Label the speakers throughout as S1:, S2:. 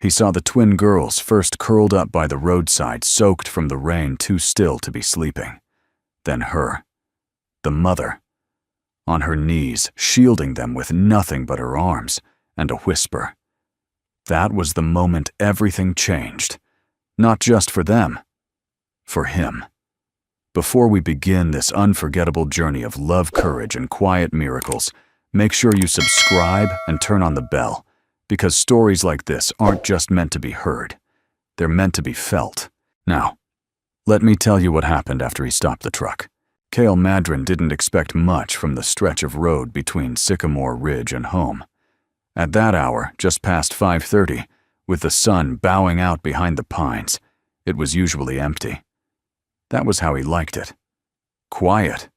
S1: He saw the twin girls first curled up by the roadside, soaked from the rain, too still to be sleeping. Then her, the mother, on her knees, shielding them with nothing but her arms and a whisper. That was the moment everything changed. Not just for them, for him. Before we begin this unforgettable journey of love, courage, and quiet miracles, make sure you subscribe and turn on the bell, because stories like this aren't just meant to be heard. They're meant to be felt. Now, let me tell you what happened after he stopped the truck. Cale Madron didn't expect much from the stretch of road between Sycamore Ridge and home. At that hour, just past 5:30, with the sun bowing out behind the pines, it was usually empty. That was how he liked it. Quiet.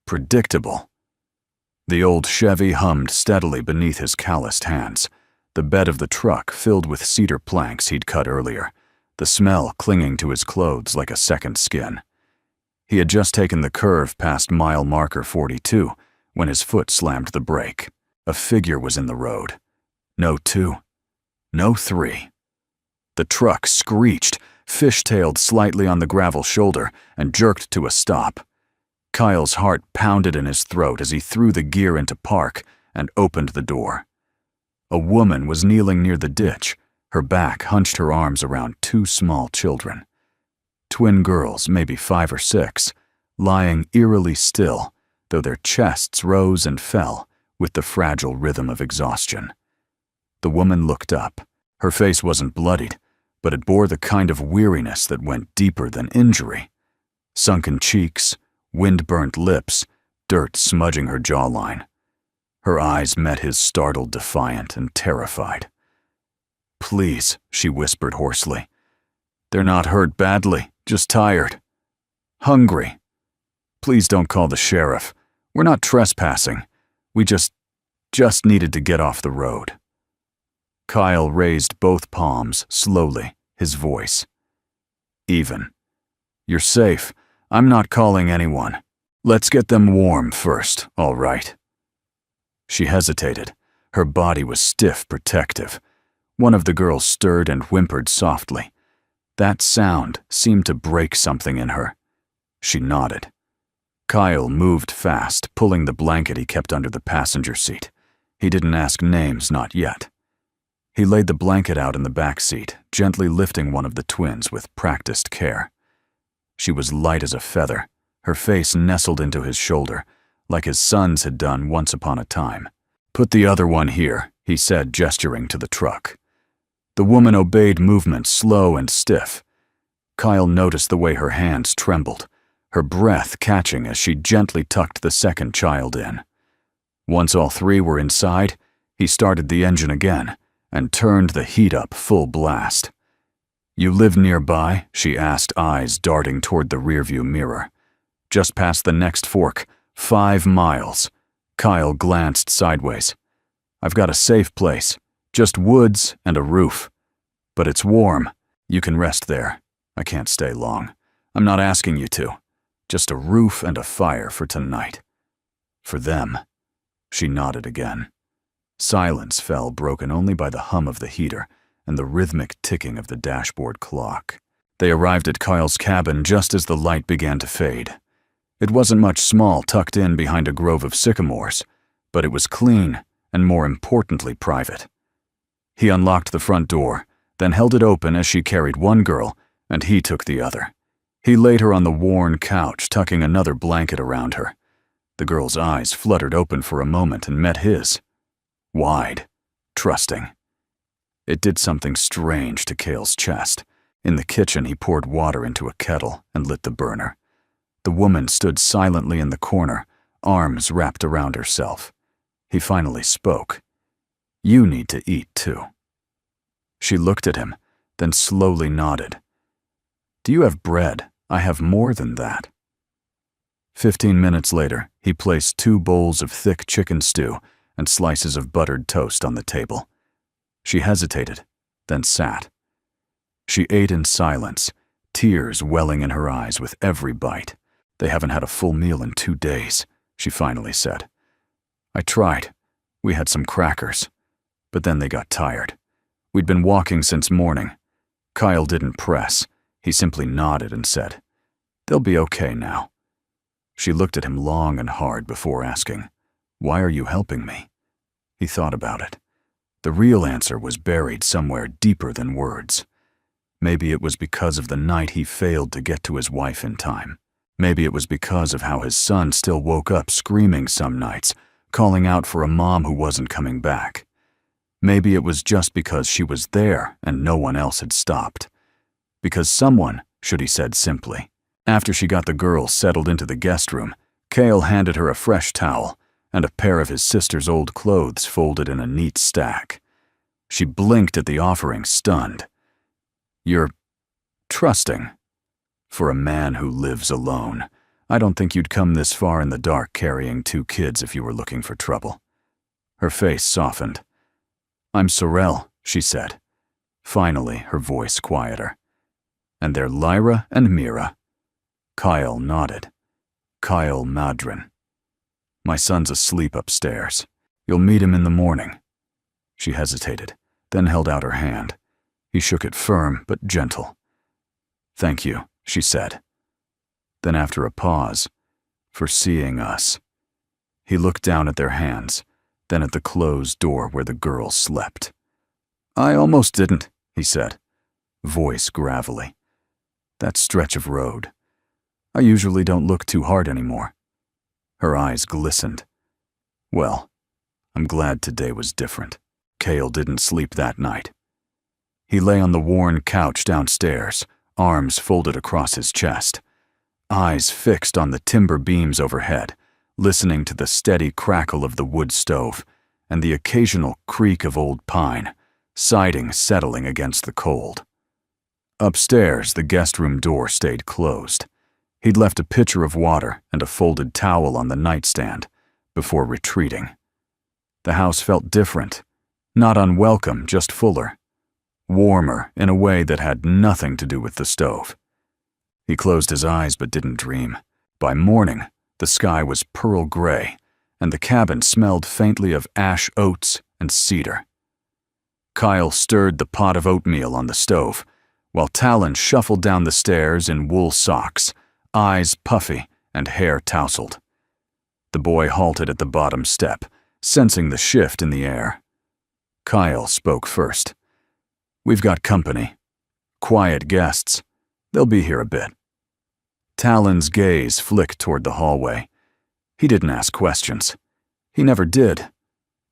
S1: Predictable. The old Chevy hummed steadily beneath his calloused hands, the bed of the truck filled with cedar planks he'd cut earlier, the smell clinging to his clothes like a second skin. He had just taken the curve past mile marker 42 when his foot slammed the brake. A figure was in the road. No 2. No 3. The truck screeched, fishtailed slightly on the gravel shoulder, and jerked to a stop. Kyle's heart pounded in his throat as he threw the gear into park and opened the door. A woman was kneeling near the ditch, her back hunched, her arms around 2 small children. Twin girls, maybe 5 or 6, lying eerily still, though their chests rose and fell with the fragile rhythm of exhaustion. The woman looked up. Her face wasn't bloodied, but it bore the kind of weariness that went deeper than injury. Sunken cheeks, wind-burnt lips, dirt smudging her jawline. Her eyes met his, startled, defiant, and terrified. "Please," she whispered hoarsely. "They're not hurt badly, just tired. Hungry. Please don't call the sheriff. We're not trespassing. We just needed to get off the road." Kyle raised both palms slowly, his voice even. "You're safe. I'm not calling anyone. Let's get them warm first, all right?" She hesitated. Her body was stiff, protective. One of the girls stirred and whimpered softly. That sound seemed to break something in her. She nodded. Kyle moved fast, pulling the blanket he kept under the passenger seat. He didn't ask names, not yet. He laid the blanket out in the back seat, gently lifting one of the twins with practiced care. She was light as a feather, her face nestled into his shoulder, like his son's had done once upon a time. "Put the other one here," he said, gesturing to the truck. The woman obeyed, movement slow and stiff. Kyle noticed the way her hands trembled, her breath catching as she gently tucked the second child in. Once all 3 were inside, he started the engine again and turned the heat up full blast. "You live nearby?" she asked, eyes darting toward the rearview mirror. "Just past the next fork, 5 miles. Kyle glanced sideways. "I've got a safe place, just woods and a roof. But it's warm. You can rest there. I can't stay long. I'm not asking you to. Just a roof and a fire for tonight. For them." She nodded again. Silence fell, broken only by the hum of the heater and the rhythmic ticking of the dashboard clock. They arrived at Kyle's cabin just as the light began to fade. It wasn't much, small, tucked in behind a grove of sycamores, but it was clean and, more importantly, private. He unlocked the front door, then held it open as she carried one girl and he took the other. He laid her on the worn couch, tucking another blanket around her. The girl's eyes fluttered open for a moment and met his. Wide, trusting. It did something strange to Cale's chest. In the kitchen, he poured water into a kettle and lit the burner. The woman stood silently in the corner, arms wrapped around herself. He finally spoke. "You need to eat, too." She looked at him, then slowly nodded. "Do you have bread? I have more than that." 15 minutes later, he placed 2 bowls of thick chicken stew and slices of buttered toast on the table. She hesitated, then sat. She ate in silence, tears welling in her eyes with every bite. "They haven't had a full meal in 2 days, she finally said. "I tried. We had some crackers. But then they got tired. We'd been walking since morning. Kyle didn't press. He simply nodded and said, "They'll be okay now." She looked at him long and hard before asking, "Why are you helping me?" He thought about it. The real answer was buried somewhere deeper than words. Maybe it was because of the night he failed to get to his wife in time. Maybe it was because of how his son still woke up screaming some nights, calling out for a mom who wasn't coming back. Maybe it was just because she was there and no one else had stopped. Because someone, should he said simply. After she got the girls settled into the guest room, Cale handed her a fresh towel and a pair of his sister's old clothes folded in a neat stack. She blinked at the offering, stunned. "You're trusting. For a man who lives alone, I don't think you'd come this far in the dark carrying 2 kids if you were looking for trouble." Her face softened. "I'm Sorrel," she said. Finally, her voice quieter. "And they're Lyra and Mira." Kyle nodded. "Kyle Madrin. My son's asleep upstairs. You'll meet him in the morning." She hesitated, then held out her hand. He shook it firm but gentle. "Thank you," she said. Then after a pause, "For seeing us." He looked down at their hands, then at the closed door where the girls slept. "I almost didn't," he said, voice gravelly. "That stretch of road. I usually don't look too hard anymore." Her eyes glistened. "Well, I'm glad today was different." Cale didn't sleep that night. He lay on the worn couch downstairs, arms folded across his chest, eyes fixed on the timber beams overhead, listening to the steady crackle of the wood stove and the occasional creak of old pine, siding settling against the cold. Upstairs, the guest room door stayed closed. He'd left a pitcher of water and a folded towel on the nightstand before retreating. The house felt different, not unwelcome, just fuller. Warmer in a way that had nothing to do with the stove. He closed his eyes but didn't dream. By morning, the sky was pearl gray, and the cabin smelled faintly of ash oats and cedar. Kyle stirred the pot of oatmeal on the stove, while Talon shuffled down the stairs in wool socks, eyes puffy and hair tousled. The boy halted at the bottom step, sensing the shift in the air. Kyle spoke first. "We've got company. Quiet guests. They'll be here a bit." Talon's gaze flicked toward the hallway. He didn't ask questions. He never did.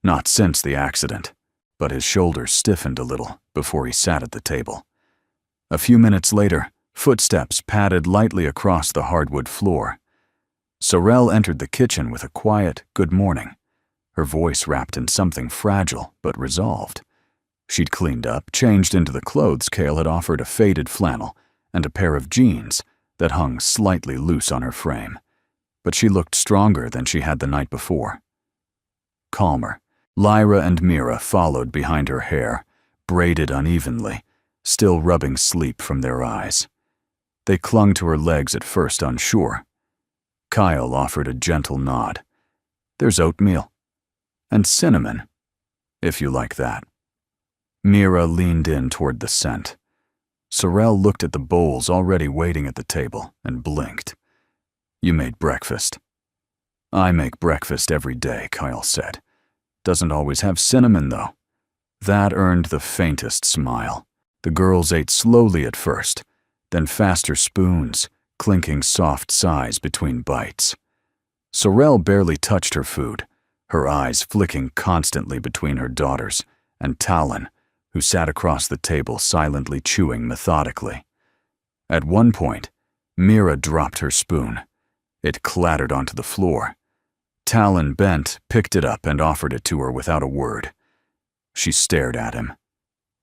S1: Not since the accident. But his shoulders stiffened a little before he sat at the table. A few minutes later, footsteps padded lightly across the hardwood floor. Sorrel entered the kitchen with a quiet "good morning," her voice wrapped in something fragile but resolved. She'd cleaned up, changed into the clothes Cale had offered, a faded flannel and a pair of jeans that hung slightly loose on her frame. But she looked stronger than she had the night before. Calmer, Lyra and Mira followed behind her hair, braided unevenly, still rubbing sleep from their eyes. They clung to her legs at first, unsure. Kyle offered a gentle nod. "There's oatmeal. And cinnamon, if you like that." Mira leaned in toward the scent. Sorrel looked at the bowls already waiting at the table and blinked. "You made breakfast." "I make breakfast every day," Kyle said. "Doesn't always have cinnamon, though." That earned the faintest smile. The girls ate slowly at first, then faster spoons, clinking soft sighs between bites. Sorrel barely touched her food, her eyes flicking constantly between her daughters and Talon, who sat across the table silently chewing methodically. At one point, Mira dropped her spoon. It clattered onto the floor. Talon bent, picked it up, and offered it to her without a word. She stared at him,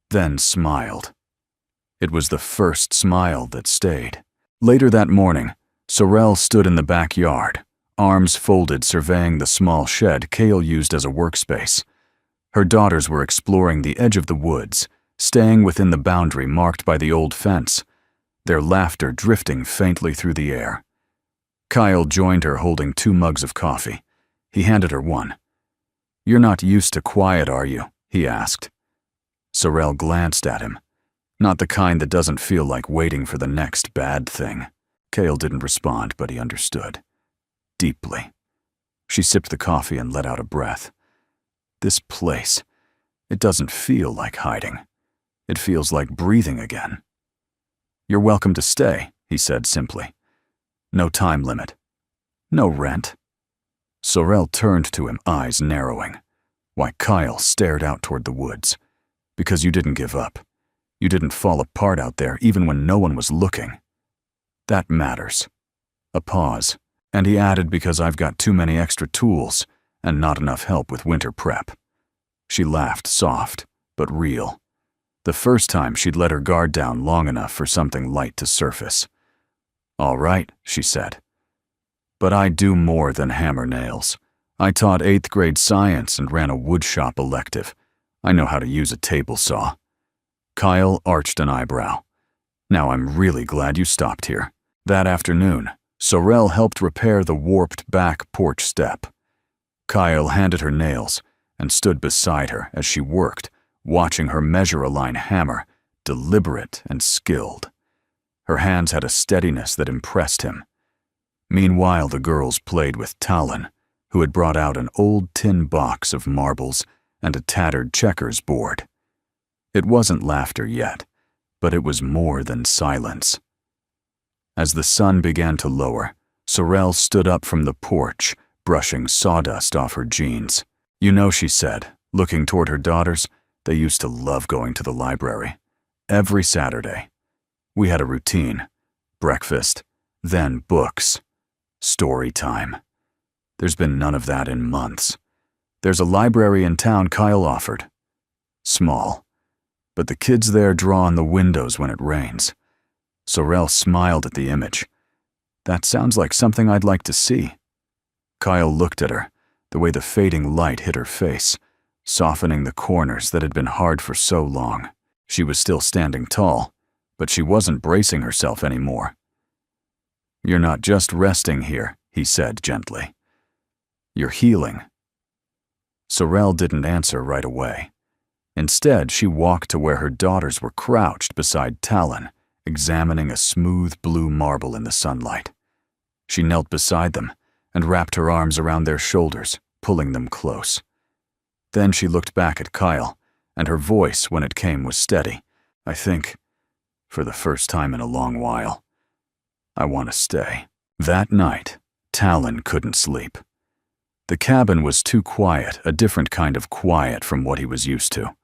S1: then smiled. It was the first smile that stayed. Later that morning, Sorrel stood in the backyard, arms folded, surveying the small shed Cale used as a workspace. Her daughters were exploring the edge of the woods, staying within the boundary marked by the old fence, their laughter drifting faintly through the air. Kyle joined her, holding 2 mugs of coffee. He handed her one. "You're not used to quiet, are you?" he asked. Sorrel glanced at him. Not the kind that doesn't feel like waiting for the next bad thing. Cale didn't respond, but he understood. Deeply. She sipped the coffee and let out a breath. This place, it doesn't feel like hiding. It feels like breathing again. "You're welcome to stay," he said simply. "No time limit. No rent." Sorrel turned to him, eyes narrowing. Why, Kyle stared out toward the woods. "Because you didn't give up. You didn't fall apart out there even when no one was looking. That matters." A pause, and he added, "Because I've got too many extra tools and not enough help with winter prep." She laughed, soft, but real. The first time she'd let her guard down long enough for something light to surface. "All right," she said. "But I do more than hammer nails. I taught 8th grade science and ran a woodshop elective. I know how to use a table saw." Kyle arched an eyebrow. "Now I'm really glad you stopped here." That afternoon, Sorrel helped repair the warped back porch step. Kyle handed her nails and stood beside her as she worked, watching her measure-a-line hammer, deliberate and skilled. Her hands had a steadiness that impressed him. Meanwhile, the girls played with Talon, who had brought out an old tin box of marbles and a tattered checkers board. It wasn't laughter yet, but it was more than silence. As the sun began to lower, Sorrel stood up from the porch, brushing sawdust off her jeans. "You know," she said, looking toward her daughters, "they used to love going to the library. Every Saturday. We had a routine. Breakfast, then books. Story time. There's been none of that in months. There's a library in town Kyle offered. Small. But the kids there draw on the windows when it rains." Sorrel smiled at the image. "That sounds like something I'd like to see." Kyle looked at her, the way the fading light hit her face, softening the corners that had been hard for so long. She was still standing tall, but she wasn't bracing herself anymore. "You're not just resting here," he said gently. "You're healing." Sorrel didn't answer right away. Instead, she walked to where her daughters were crouched beside Talon, examining a smooth blue marble in the sunlight. She knelt beside them and wrapped her arms around their shoulders, pulling them close. Then she looked back at Kyle, and her voice, when it came, was steady. "I think, for the first time in a long while, I want to stay." That night, Talon couldn't sleep. The cabin was too quiet, a different kind of quiet from what he was used to.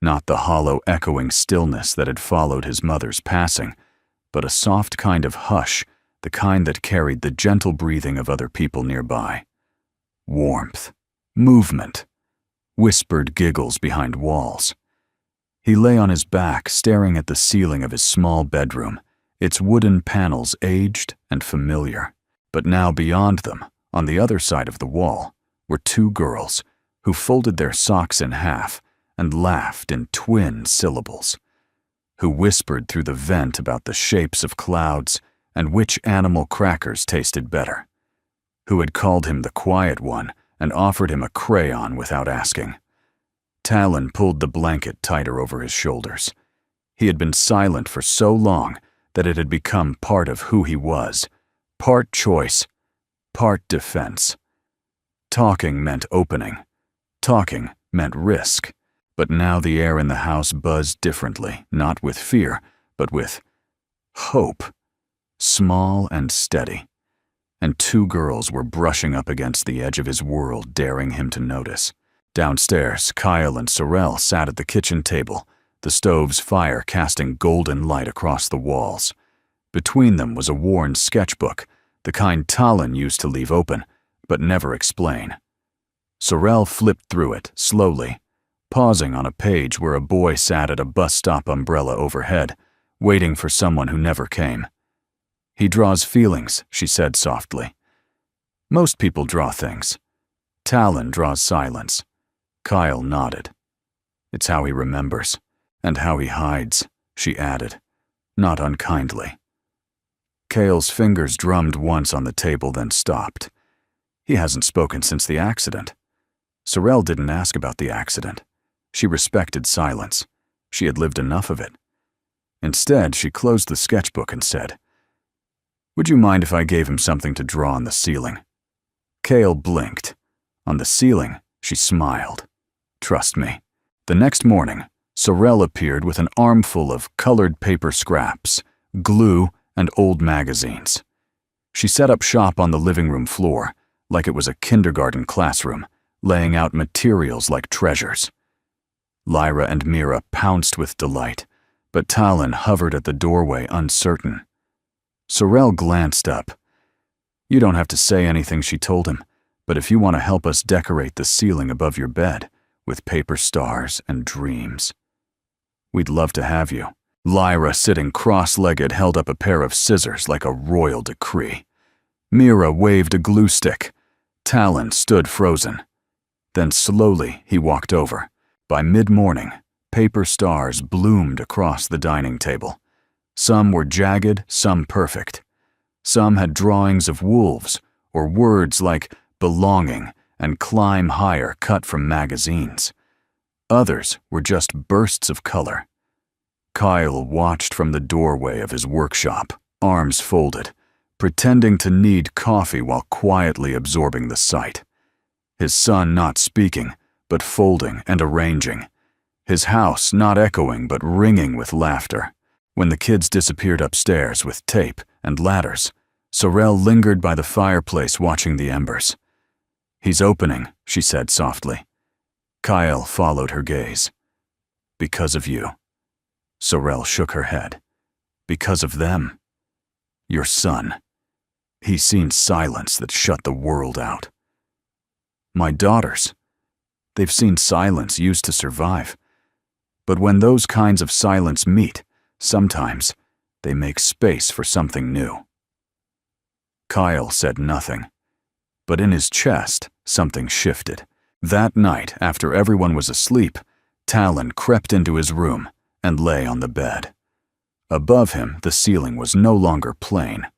S1: Not the hollow, echoing stillness that had followed his mother's passing, but a soft kind of hush, the kind that carried the gentle breathing of other people nearby. Warmth, movement, whispered giggles behind walls. He lay on his back, staring at the ceiling of his small bedroom, its wooden panels aged and familiar. But now beyond them, on the other side of the wall, were two girls who folded their socks in half and laughed in twin syllables, who whispered through the vent about the shapes of clouds and which animal crackers tasted better, who had called him the quiet one and offered him a crayon without asking. Talon pulled the blanket tighter over his shoulders. He had been silent for so long that it had become part of who he was, part choice, part defense. Talking meant opening. Talking meant risk. But now the air in the house buzzed differently, not with fear, but with hope, small and steady. And two girls were brushing up against the edge of his world, daring him to notice. Downstairs, Kyle and Sorrel sat at the kitchen table, the stove's fire casting golden light across the walls. Between them was a worn sketchbook, the kind Talon used to leave open, but never explain. Sorrel flipped through it, slowly, pausing on a page where a boy sat at a bus stop umbrella overhead, waiting for someone who never came. "He draws feelings," she said softly. "Most people draw things. Talon draws silence." Kyle nodded. "It's how he remembers, and how he hides," she added, not unkindly. Cale's fingers drummed once on the table, then stopped. He hasn't spoken since the accident. Sorrel didn't ask about the accident. She respected silence. She had lived enough of it. Instead, she closed the sketchbook and said, "Would you mind if I gave him something to draw on the ceiling?" Cale blinked. On the ceiling, she smiled. "Trust me." The next morning, Sorel appeared with an armful of colored paper scraps, glue, and old magazines. She set up shop on the living room floor, like it was a kindergarten classroom, laying out materials like treasures. Lyra and Mira pounced with delight, but Talon hovered at the doorway uncertain. Sorel glanced up. "You don't have to say anything," she told him, "but if you want to help us decorate the ceiling above your bed with paper stars and dreams, we'd love to have you." Lyra, sitting cross-legged, held up a pair of scissors like a royal decree. Mira waved a glue stick. Talon stood frozen. Then slowly he walked over. By mid-morning, paper stars bloomed across the dining table. Some were jagged, some perfect. Some had drawings of wolves or words like belonging and climb higher cut from magazines. Others were just bursts of color. Kyle watched from the doorway of his workshop, arms folded, pretending to need coffee while quietly absorbing the sight. His son not speaking, but folding and arranging. His house not echoing but ringing with laughter. When the kids disappeared upstairs with tape and ladders, Sorel lingered by the fireplace watching the embers. "He's opening," she said softly. Kyle followed her gaze. "Because of you." Sorel shook her head. "Because of them. Your son. He's seen silence that shut the world out. My daughters. They've seen silence used to survive. But when those kinds of silence meet, sometimes they make space for something new." Kyle said nothing, but in his chest, something shifted. That night, after everyone was asleep, Talon crept into his room and lay on the bed. Above him, the ceiling was no longer plain.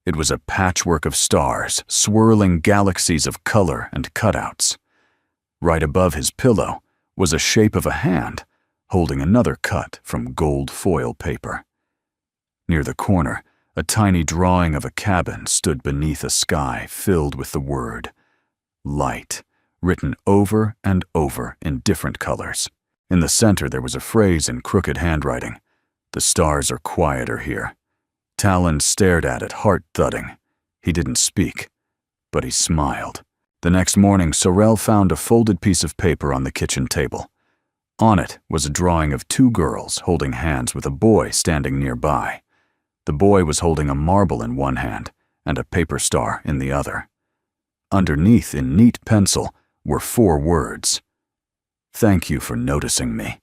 S1: It was a patchwork of stars, swirling galaxies of color and cutouts. Right above his pillow was a shape of a hand, holding another cut from gold foil paper. Near the corner, a tiny drawing of a cabin stood beneath a sky filled with the word "light," written over and over in different colors. In the center there was a phrase in crooked handwriting: "The stars are quieter here." Talon stared at it, heart thudding. He didn't speak, but he smiled. The next morning, Sorel found a folded piece of paper on the kitchen table. On it was a drawing of two girls holding hands with a boy standing nearby. The boy was holding a marble in one hand and a paper star in the other. Underneath, in neat pencil, were 4 words: "Thank you for noticing me."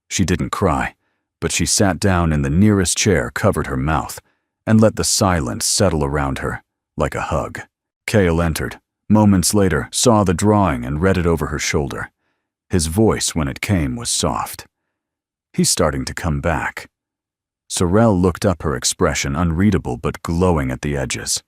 S1: She didn't cry, but she sat down in the nearest chair, covered her mouth, and let the silence settle around her like a hug. Cale entered, moments later, saw the drawing and read it over her shoulder. His voice, when it came, was soft. "He's starting to come back." Sorel looked up, her expression unreadable but glowing at the edges.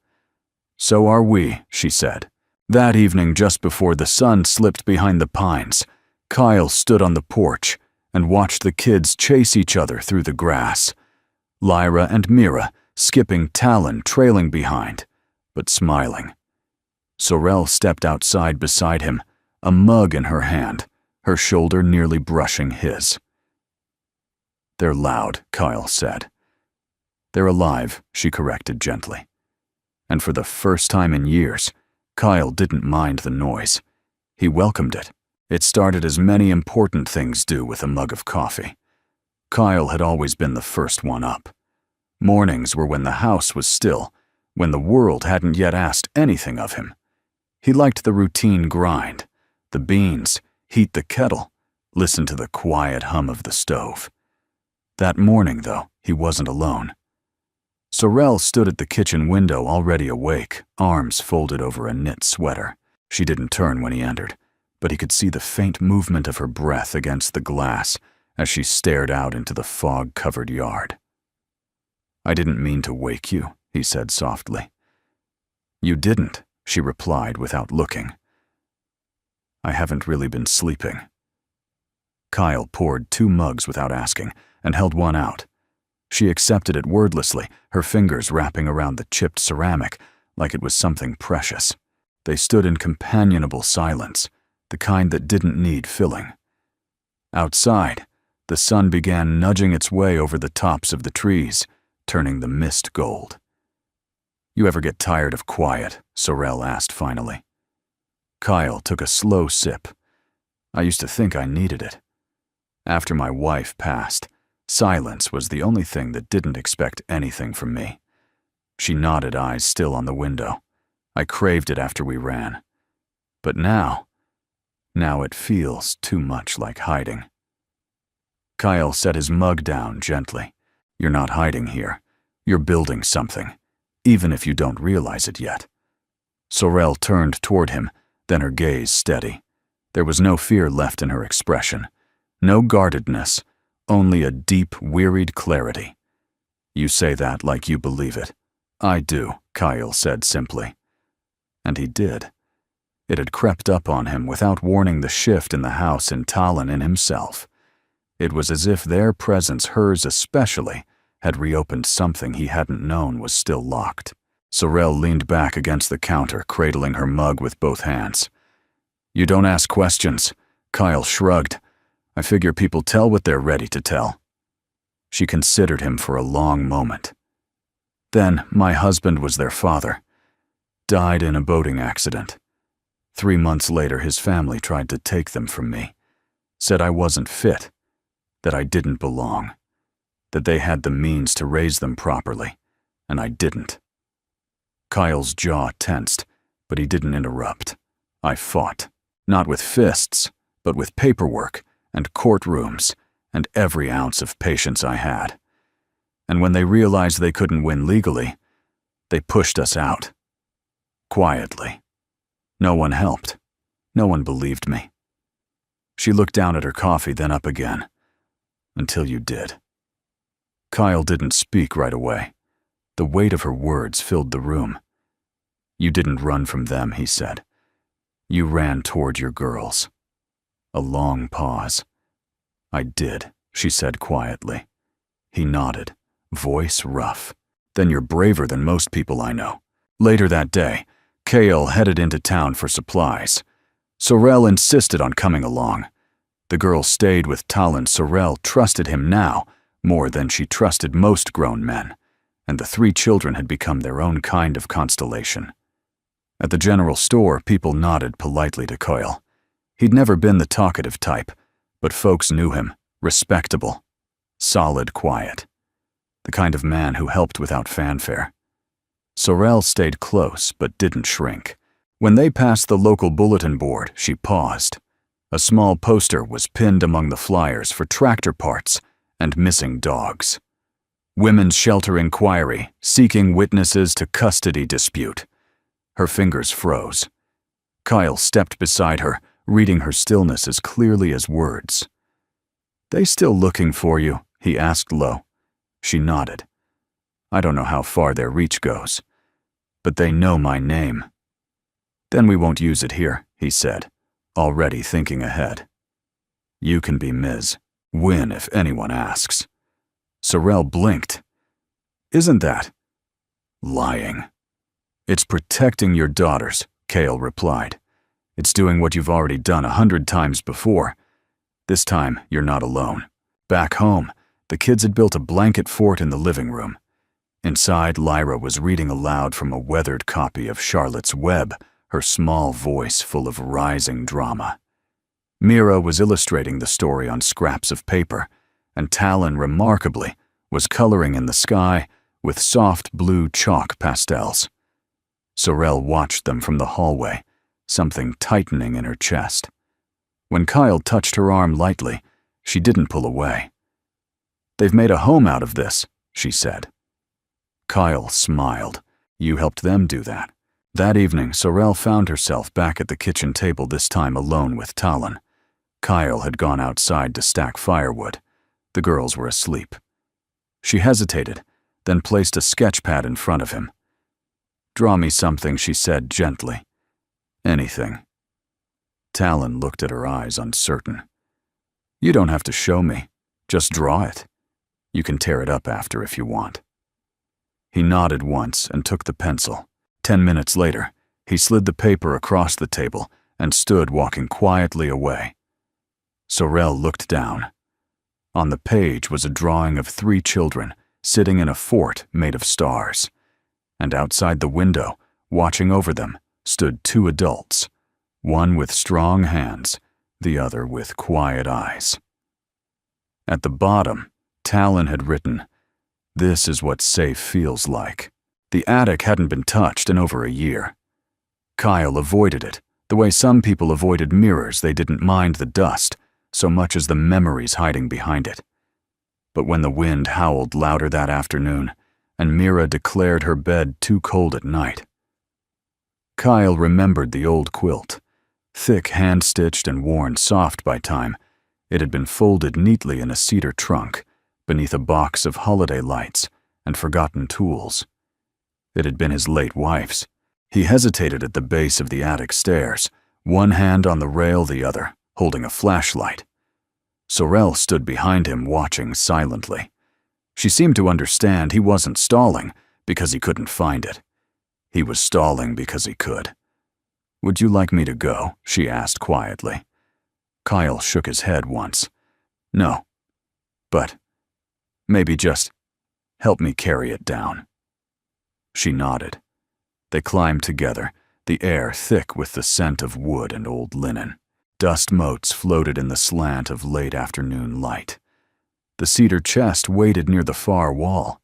S1: "So are we," she said. That evening, just before the sun slipped behind the pines, Kyle stood on the porch and watched the kids chase each other through the grass. Lyra and Mira skipping, Talon trailing behind, but smiling. Sorel stepped outside beside him, a mug in her hand, her shoulder nearly brushing his. "They're loud," Kyle said. "They're alive," she corrected gently. And for the first time in years, Kyle didn't mind the noise. He welcomed it. It started as many important things do with a mug of coffee. Kyle had always been the first one up. Mornings were when the house was still, when the world hadn't yet asked anything of him. He liked the routine grind, the beans, heat the kettle, listen to the quiet hum of the stove. That morning, though, he wasn't alone. Sorel stood at the kitchen window, already awake, arms folded over a knit sweater. She didn't turn when he entered, but he could see the faint movement of her breath against the glass as she stared out into the fog-covered yard. "I didn't mean to wake you," he said softly. "You didn't," she replied without looking. "I haven't really been sleeping." Kyle poured 2 mugs without asking and held one out. She accepted it wordlessly, her fingers wrapping around the chipped ceramic like it was something precious. They stood in companionable silence, the kind that didn't need filling. Outside, the sun began nudging its way over the tops of the trees, turning the mist gold. "You ever get tired of quiet?" Sorrel asked finally. Kyle took a slow sip. "I used to think I needed it. After my wife passed, silence was the only thing that didn't expect anything from me." She nodded, eyes still on the window. "I craved it after we ran. But now it feels too much like hiding." Kyle set his mug down gently. "You're not hiding here. You're building something, even if you don't realize it yet." Sorrel turned toward him, then her gaze steady. There was no fear left in her expression, no guardedness, only a deep, wearied clarity. "You say that like you believe it." "I do," Kyle said simply. And he did. It had crept up on him without warning the shift in the house in Tallinn in himself. It was as if their presence, hers especially, had reopened something he hadn't known was still locked. Sorrel leaned back against the counter, cradling her mug with both hands. "You don't ask questions." Kyle shrugged. "I figure people tell what they're ready to tell." She considered him for a long moment. "Then, my husband was their father. Died in a boating accident. 3 months later, his family tried to take them from me. Said I wasn't fit, that I didn't belong, that they had the means to raise them properly, and I didn't." Kyle's jaw tensed, but he didn't interrupt. "I fought, not with fists, but with paperwork and courtrooms and every ounce of patience I had. And when they realized they couldn't win legally, they pushed us out. Quietly. No one helped. No one believed me." She looked down at her coffee, then up again. "Until you did." Kyle didn't speak right away. The weight of her words filled the room. "You didn't run from them," he said. "You ran toward your girls." A long pause. "I did," she said quietly. He nodded, voice rough. "Then you're braver than most people I know." Later that day, Kale headed into town for supplies. Sorrel insisted on coming along. The girl stayed with Tallinn. Sorrel trusted him now more than she trusted most grown men, and the 3 children had become their own kind of constellation. At the general store, people nodded politely to Kyle. He'd never been the talkative type, but folks knew him, respectable, solid, quiet, the kind of man who helped without fanfare. Sorrel stayed close but didn't shrink. When they passed the local bulletin board, she paused. A small poster was pinned among the flyers for tractor parts and missing dogs. "Women's Shelter Inquiry, seeking witnesses to custody dispute." Her fingers froze. Kyle stepped beside her, reading her stillness as clearly as words. "They still looking for you?" he asked low. She nodded. "I don't know how far their reach goes, but they know my name." "Then we won't use it here," he said, already thinking ahead. "You can be Ms. Wynne if anyone asks." Sorrel blinked. "Isn't that lying?" "It's protecting your daughters," Kale replied. "It's doing what you've already done 100 times before. This time, you're not alone." Back home, the kids had built a blanket fort in the living room. Inside, Lyra was reading aloud from a weathered copy of Charlotte's Web, her small voice full of rising drama. Mira was illustrating the story on scraps of paper, and Tallinn, remarkably, was coloring in the sky with soft blue chalk pastels. Sorrel watched them from the hallway, something tightening in her chest. When Kyle touched her arm lightly, she didn't pull away. "They've made a home out of this," she said. Kyle smiled. "You helped them do that." That evening, Sorrel found herself back at the kitchen table, this time alone with Tallinn. Kyle had gone outside to stack firewood. The girls were asleep. She hesitated, then placed a sketch pad in front of him. "Draw me something," she said gently. "Anything." Tallinn looked at her, eyes uncertain. You don't have to show me. Just draw it. You can tear it up after if you want. He nodded once and took the pencil. 10 minutes later, he slid the paper across the table and stood walking quietly away. Sorel looked down. On the page was a drawing of 3 children sitting in a fort made of stars, and outside the window, watching over them, stood 2 adults, one with strong hands, the other with quiet eyes. At the bottom, Talon had written, "This is what safe feels like." The attic hadn't been touched in over a year. Kyle avoided it, the way some people avoided mirrors. They didn't mind the dust so much as the memories hiding behind it. But when the wind howled louder that afternoon, and Mira declared her bed too cold at night, Kyle remembered the old quilt. Thick, hand-stitched and worn soft by time, it had been folded neatly in a cedar trunk beneath a box of holiday lights and forgotten tools. It had been his late wife's. He hesitated at the base of the attic stairs, one hand on the rail, the other holding a flashlight. Sorel stood behind him, watching silently. She seemed to understand he wasn't stalling because he couldn't find it. He was stalling because he could. "Would you like me to go?" she asked quietly. Kyle shook his head once. "No. But maybe just help me carry it down." She nodded. They climbed together, the air thick with the scent of wood and old linen. Dust motes floated in the slant of late afternoon light. The cedar chest waited near the far wall.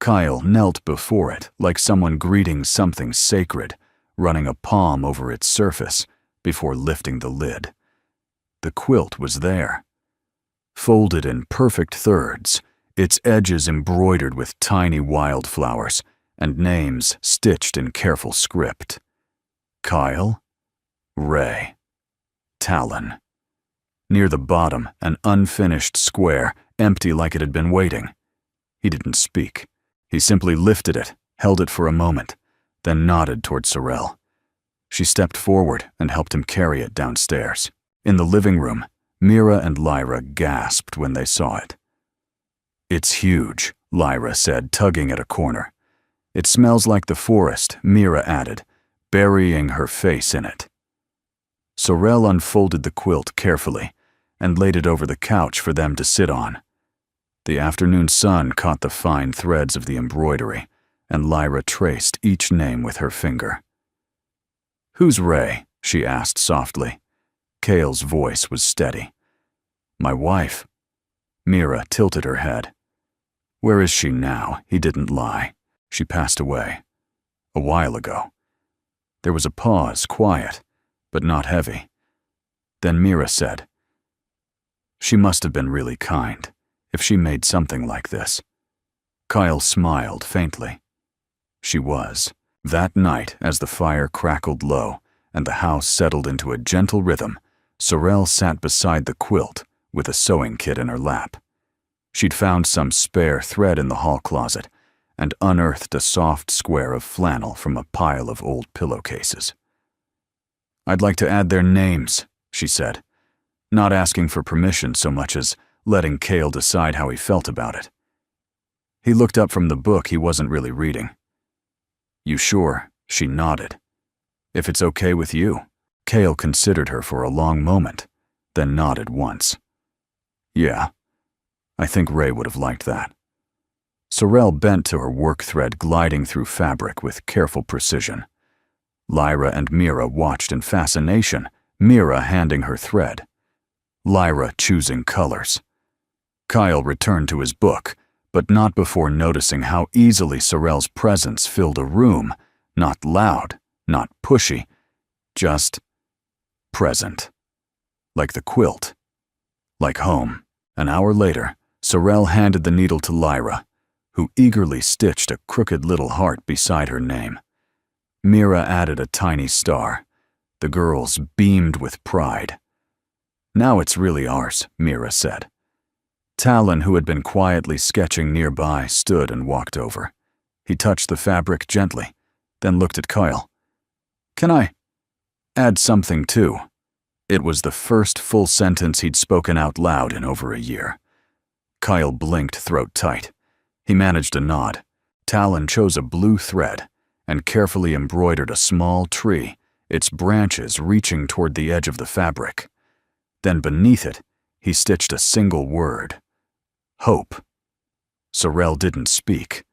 S1: Kyle knelt before it like someone greeting something sacred, running a palm over its surface before lifting the lid. The quilt was there. Folded in perfect thirds, its edges embroidered with tiny wildflowers and names stitched in careful script. Kyle, Ray, Talon. Near the bottom, an unfinished square, empty like it had been waiting. He didn't speak. He simply lifted it, held it for a moment, then nodded toward Sorel. She stepped forward and helped him carry it downstairs. In the living room, Mira and Lyra gasped when they saw it. "It's huge," Lyra said, tugging at a corner. "It smells like the forest," Mira added, burying her face in it. Sorel unfolded the quilt carefully and laid it over the couch for them to sit on. The afternoon sun caught the fine threads of the embroidery, and Lyra traced each name with her finger. "Who's Ray?" she asked softly. Cale's voice was steady. "My wife." Mira tilted her head. "Where is she now?" He didn't lie. "She passed away. A while ago." There was a pause, quiet, but not heavy. Then Mira said, "She must have been really kind, if she made something like this." Kyle smiled faintly. She was. That night, as the fire crackled low and the house settled into a gentle rhythm, Sorel sat beside the quilt with a sewing kit in her lap. She'd found some spare thread in the hall closet and unearthed a soft square of flannel from a pile of old pillowcases. "I'd like to add their names," she said, not asking for permission so much as letting Cale decide how he felt about it. He looked up from the book he wasn't really reading. "You sure?" She nodded. "If it's okay with you." Cale considered her for a long moment, then nodded once. "Yeah, I think Ray would have liked that." Sorel bent to her work thread gliding through fabric with careful precision. Lyra and Mira watched in fascination, Mira handing her thread. Lyra choosing colors. Kyle returned to his book, but not before noticing how easily Sorel's presence filled a room, not loud, not pushy, just present. Like the quilt. Like home. An hour later, Sorel handed the needle to Lyra, who eagerly stitched a crooked little heart beside her name. Mira added a tiny star. The girls beamed with pride. "Now it's really ours," Mira said. Talon, who had been quietly sketching nearby, stood and walked over. He touched the fabric gently, then looked at Kyle. "Can I add something too? It was the first full sentence he'd spoken out loud in over a year. Kyle blinked, throat tight. He managed a nod. Talon chose a blue thread and carefully embroidered a small tree, its branches reaching toward the edge of the fabric. Then beneath it, he stitched a single word: hope. Sorrel didn't speak.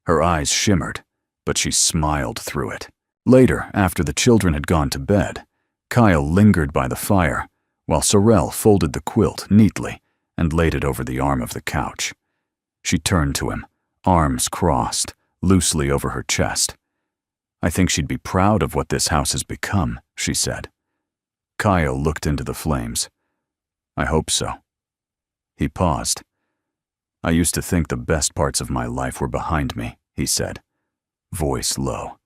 S1: Her eyes shimmered, but she smiled through it. Later, after the children had gone to bed, Kyle lingered by the fire while Sorrel folded the quilt neatly and laid it over the arm of the couch. She turned to him, arms crossed, loosely over her chest. "I think she'd be proud of what this house has become," she said. Kyle looked into the flames. "I hope so." He paused. "I used to think the best parts of my life were behind me," he said, voice low.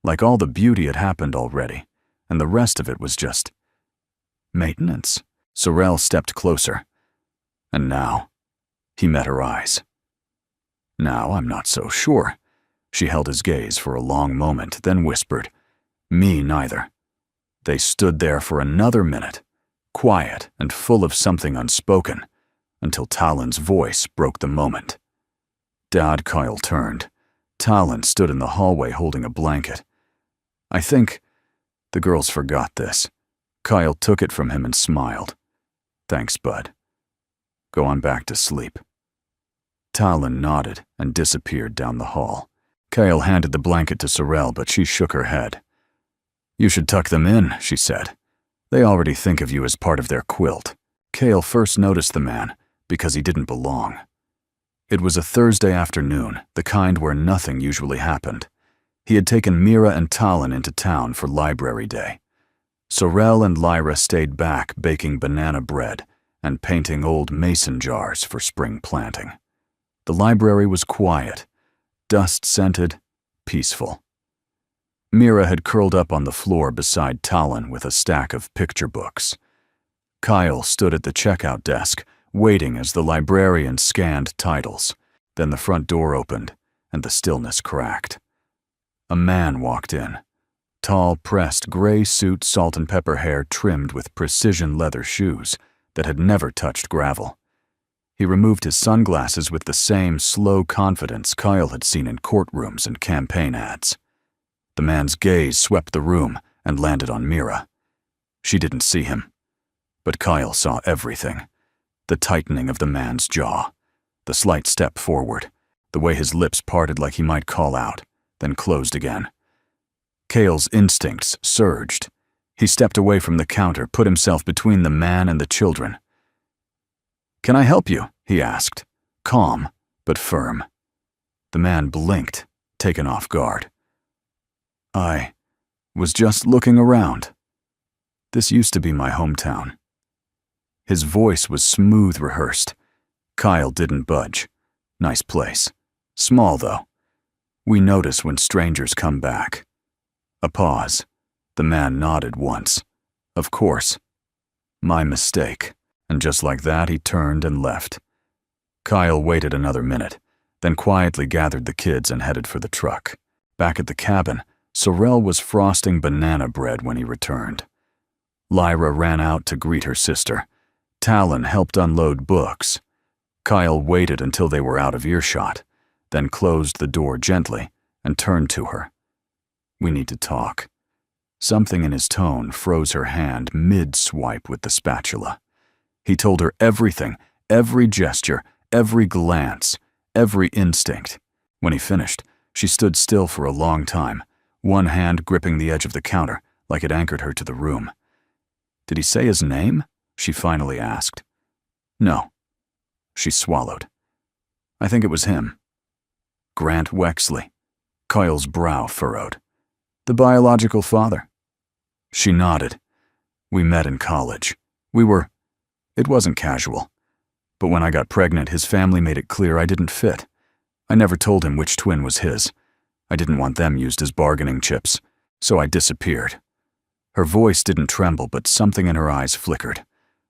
S1: Like all the beauty had happened already, and the rest of it was just maintenance. Sorrel stepped closer. "And now?" He met her eyes. "Now I'm not so sure." She held his gaze for a long moment, then whispered, "Me neither." They stood there for another minute, quiet and full of something unspoken, until Talon's voice broke the moment. "Dad," Kyle turned. Talon stood in the hallway holding a blanket. "I think..." The girls forgot this. Kyle took it from him and smiled. "Thanks, bud. Go on back to sleep." Talon nodded and disappeared down the hall. Kyle handed the blanket to Sorrel, but she shook her head. "You should tuck them in," she said. "They already think of you as part of their quilt." Kyle first noticed the man because he didn't belong. It was a Thursday afternoon, the kind where nothing usually happened. He had taken Mira and Talon into town for library day. Sorrel and Lyra stayed back baking banana bread and painting old mason jars for spring planting. The library was quiet, dust-scented, peaceful. Mira had curled up on the floor beside Talon with a stack of picture books. Kyle stood at the checkout desk, waiting as the librarian scanned titles. Then the front door opened, and the stillness cracked. A man walked in. Tall, pressed, gray suit, salt and pepper hair trimmed with precision leather shoes that had never touched gravel. He removed his sunglasses with the same slow confidence Kyle had seen in courtrooms and campaign ads. The man's gaze swept the room and landed on Mira. She didn't see him, but Kyle saw everything. The tightening of the man's jaw, the slight step forward, the way his lips parted like he might call out, then closed again. Kyle's instincts surged. He stepped away from the counter, put himself between the man and the children. "Can I help you?" he asked, calm but firm. The man blinked, taken off guard. "I was just looking around. This used to be my hometown." His voice was smooth rehearsed. Kyle didn't budge. "Nice place. Small, though. We notice when strangers come back." A pause. The man nodded once. "Of course. My mistake." And just like that, he turned and left. Kyle waited another minute, then quietly gathered the kids and headed for the truck. Back at the cabin, Sorrel was frosting banana bread when he returned. Lyra ran out to greet her sister. Talon helped unload books. Kyle waited until they were out of earshot, then closed the door gently and turned to her. "We need to talk." Something in his tone froze her hand mid-swipe with the spatula. He told her everything, every gesture, every glance, every instinct. When he finished, she stood still for a long time, one hand gripping the edge of the counter like it anchored her to the room. "Did he say his name?" she finally asked. "No." She swallowed. "I think it was him." "Grant Wexley." Kyle's brow furrowed. "The biological father." She nodded. "We met in college. It wasn't casual. But when I got pregnant, his family made it clear I didn't fit. I never told him which twin was his. I didn't want them used as bargaining chips, so I disappeared." Her voice didn't tremble, but something in her eyes flickered.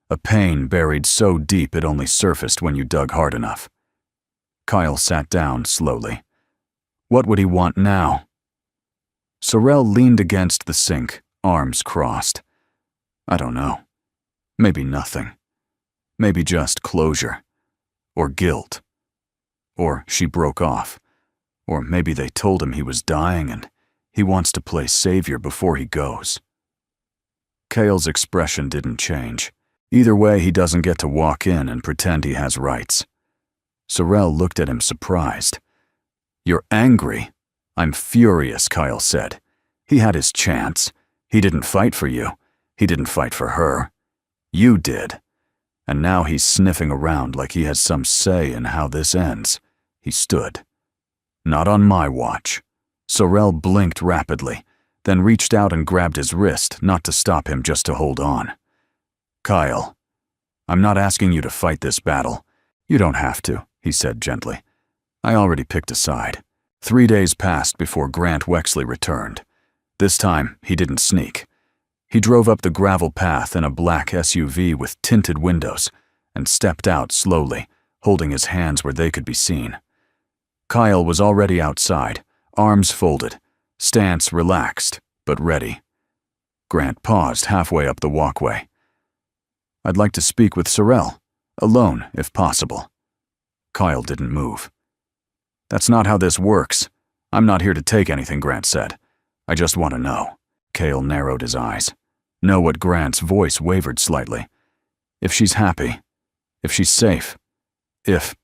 S1: A pain buried so deep it only surfaced when you dug hard enough. Kyle sat down slowly. What would he want now? Sorrel leaned against the sink, arms crossed. "I don't know. Maybe nothing. Maybe just closure. Or guilt. Or she broke off. Or maybe they told him he was dying and he wants to play savior before he goes. Cale's expression didn't change. Either way, he doesn't get to walk in and pretend he has rights. Sorrel looked at him surprised. "You're angry?" "I'm furious," Kyle said. "He had his chance. He didn't fight for you. He didn't fight for her. You did. And now he's sniffing around like he has some say in how this ends." He stood. "Not on my watch." Sorrel blinked rapidly, then reached out and grabbed his wrist, not to stop him, just to hold on. "Kyle, I'm not asking you to fight this battle. You don't have to," he said gently. "I already picked a side." 3 days passed before Grant Wexley returned. This time, he didn't sneak. He drove up the gravel path in a black SUV with tinted windows and stepped out slowly, holding his hands where they could be seen. Kyle was already outside, arms folded, stance relaxed, but ready. Grant paused halfway up the walkway. "I'd like to speak with Sorrel, alone if possible." Kyle didn't move. "That's not how this works. I'm not here to take anything," Grant said. "I just want to know." Cale narrowed his eyes. Know what Grant's voice wavered slightly. "If she's happy. If she's safe. If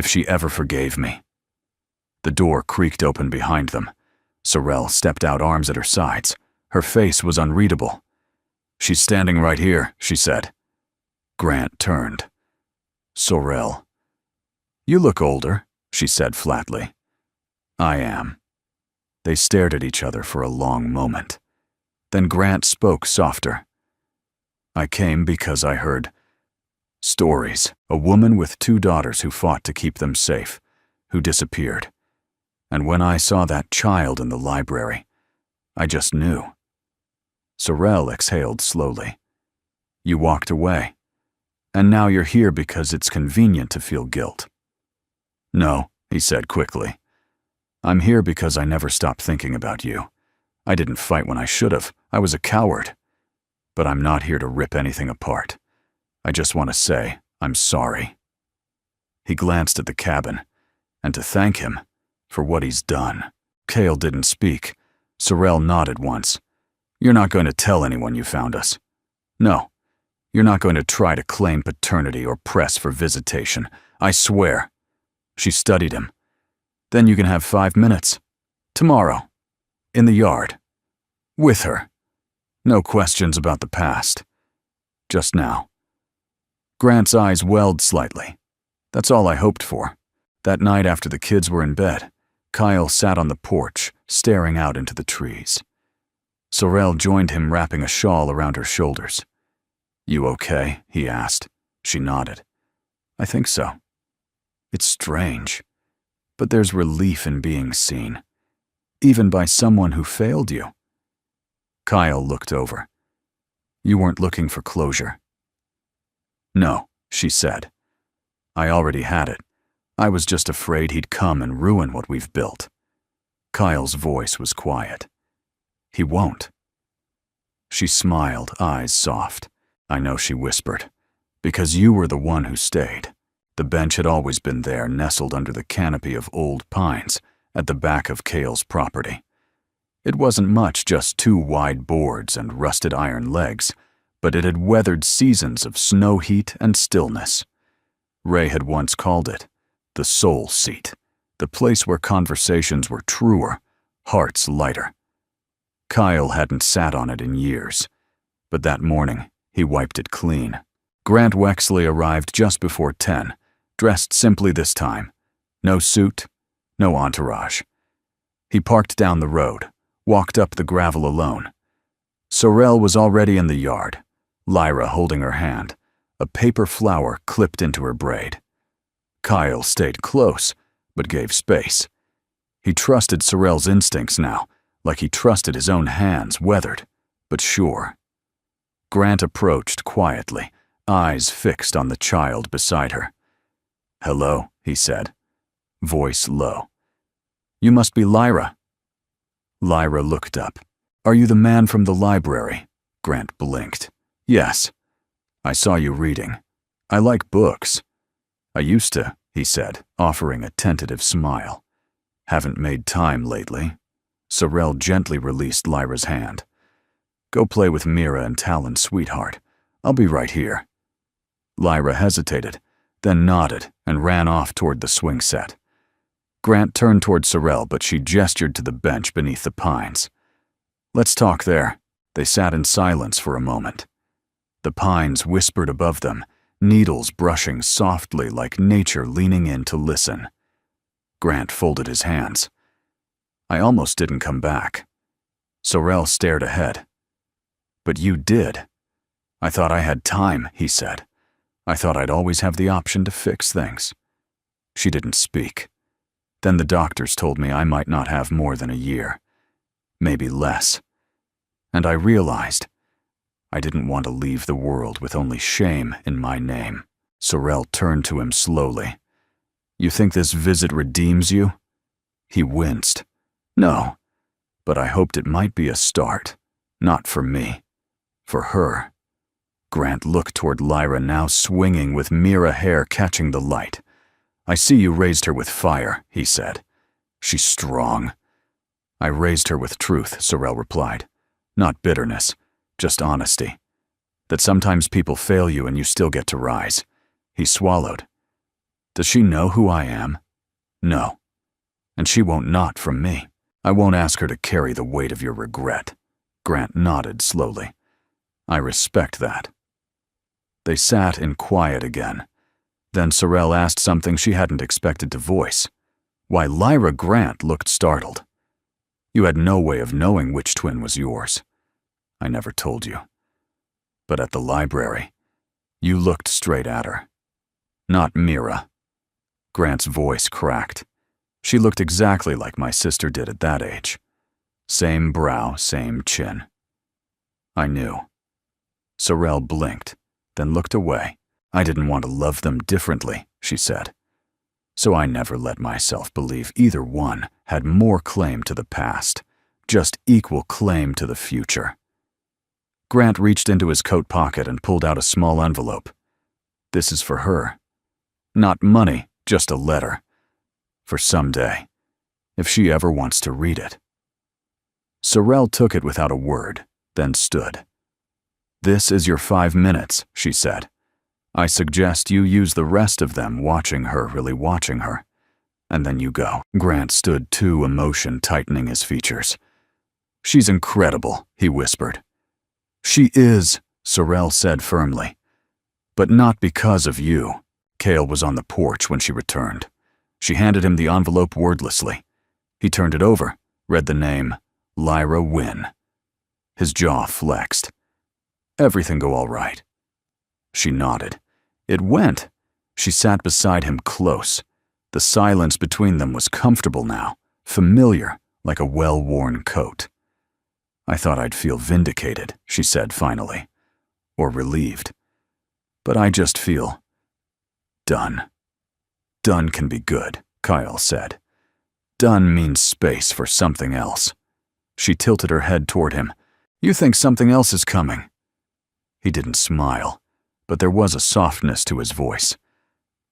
S1: she ever forgave me." The door creaked open behind them. Sorrel stepped out, arms at her sides. Her face was unreadable. "She's standing right here," she said. Grant turned. "Sorrel." "You look older," she said flatly. "I am." They stared at each other for a long moment. Then Grant spoke softer. "I came because I heard stories. A woman with 2 daughters who fought to keep them safe, who disappeared. And when I saw that child in the library, I just knew." Sorrel exhaled slowly. "You walked away. And now you're here because it's convenient to feel guilt." "No," he said quickly. "I'm here because I never stopped thinking about you. I didn't fight when I should have. I was a coward. But I'm not here to rip anything apart. I just want to say I'm sorry." He glanced at the cabin, and to thank him for what he's done. Cale didn't speak. Sorrel nodded once. "You're not going to tell anyone you found us?" "No. You're not going to try to claim paternity or press for visitation. I swear." She studied him. "Then you can have 5 minutes. Tomorrow. In the yard. With her. No questions about the past. Just now." Grant's eyes welled slightly. "That's all I hoped for." That night after the kids were in bed, Kyle sat on the porch, staring out into the trees. Sorrel joined him, wrapping a shawl around her shoulders. "You okay?" he asked. She nodded. "I think so. It's strange, but there's relief in being seen, even by someone who failed you." Kyle looked over. "You weren't looking for closure?" "No," she said. "I already had it. I was just afraid he'd come and ruin what we've built." Kyle's voice was quiet. "He won't." She smiled, eyes soft. "I know," she whispered, "because you were the one who stayed." The bench had always been there, nestled under the canopy of old pines at the back of Cale's property. It wasn't much, just 2 wide boards and rusted iron legs, but it had weathered seasons of snow heat and stillness. Ray had once called it the soul seat, the place where conversations were truer, hearts lighter. Kyle hadn't sat on it in years, but that morning he wiped it clean. Grant Wexley arrived just before 10, dressed simply this time. No suit, no entourage. He parked down the road, walked up the gravel alone. Sorrel was already in the yard, Lyra holding her hand, a paper flower clipped into her braid. Kyle stayed close, but gave space. He trusted Sorrel's instincts now, like he trusted his own hands, weathered, but sure. Grant approached quietly, eyes fixed on the child beside her. "Hello," he said, voice low. "You must be Lyra." Lyra looked up. "Are you the man from the library?" Grant blinked. "Yes." I saw you reading. I like books. I used to, he said, offering a tentative smile. Haven't made time lately. Sorrel gently released Lyra's hand. Go play with Mira and Talon, sweetheart. I'll be right here. Lyra hesitated, then nodded and ran off toward the swing set. Grant turned toward Sorrel, but she gestured to the bench beneath the pines. Let's talk there. They sat in silence for a moment. The pines whispered above them, needles brushing softly like nature leaning in to listen. Grant folded his hands. I almost didn't come back. Sorrel stared ahead. But you did. I thought I had time, he said. I thought I'd always have the option to fix things. She didn't speak. Then the doctors told me I might not have more than a year. Maybe less. And I realized I didn't want to leave the world with only shame in my name. Sorrel turned to him slowly. You think this visit redeems you? He winced. No, but I hoped it might be a start. Not for me. For her. Grant looked toward Lyra, now swinging with Mira hair catching the light. I see you raised her with fire, he said. She's strong. I raised her with truth, Sorrel replied. Not bitterness, just honesty. That sometimes people fail you and you still get to rise. He swallowed. Does she know who I am? No. And she won't not from me. I won't ask her to carry the weight of your regret. Grant nodded slowly. I respect that. They sat in quiet again. Then Sorrel asked something she hadn't expected to voice. Why, Lyra Grant looked startled. You had no way of knowing which twin was yours. I never told you. But at the library, you looked straight at her. Not Mira. Grant's voice cracked. She looked exactly like my sister did at that age. Same brow, same chin. I knew. Sorrel blinked, then looked away. I didn't want to love them differently, she said. So I never let myself believe either one had more claim to the past, just equal claim to the future. Grant reached into his coat pocket and pulled out a small envelope. This is for her. Not money, just a letter. For someday, if she ever wants to read it. Sorrel took it without a word, then stood. This is your 5 minutes, she said. I suggest you use the rest of them watching her, really watching her. And then you go. Grant stood too, emotion tightening his features. She's incredible, he whispered. She is, Sorrel said firmly. But not because of you. Cale was on the porch when she returned. She handed him the envelope wordlessly. He turned it over, read the name, Lyra Wynne. His jaw flexed. Everything go all right? She nodded. It went. She sat beside him close. The silence between them was comfortable now, familiar, like a well-worn coat. I thought I'd feel vindicated, she said finally, or relieved. But I just feel done. Done can be good, Kyle said. Done means space for something else. She tilted her head toward him. You think something else is coming? He didn't smile, but there was a softness to his voice.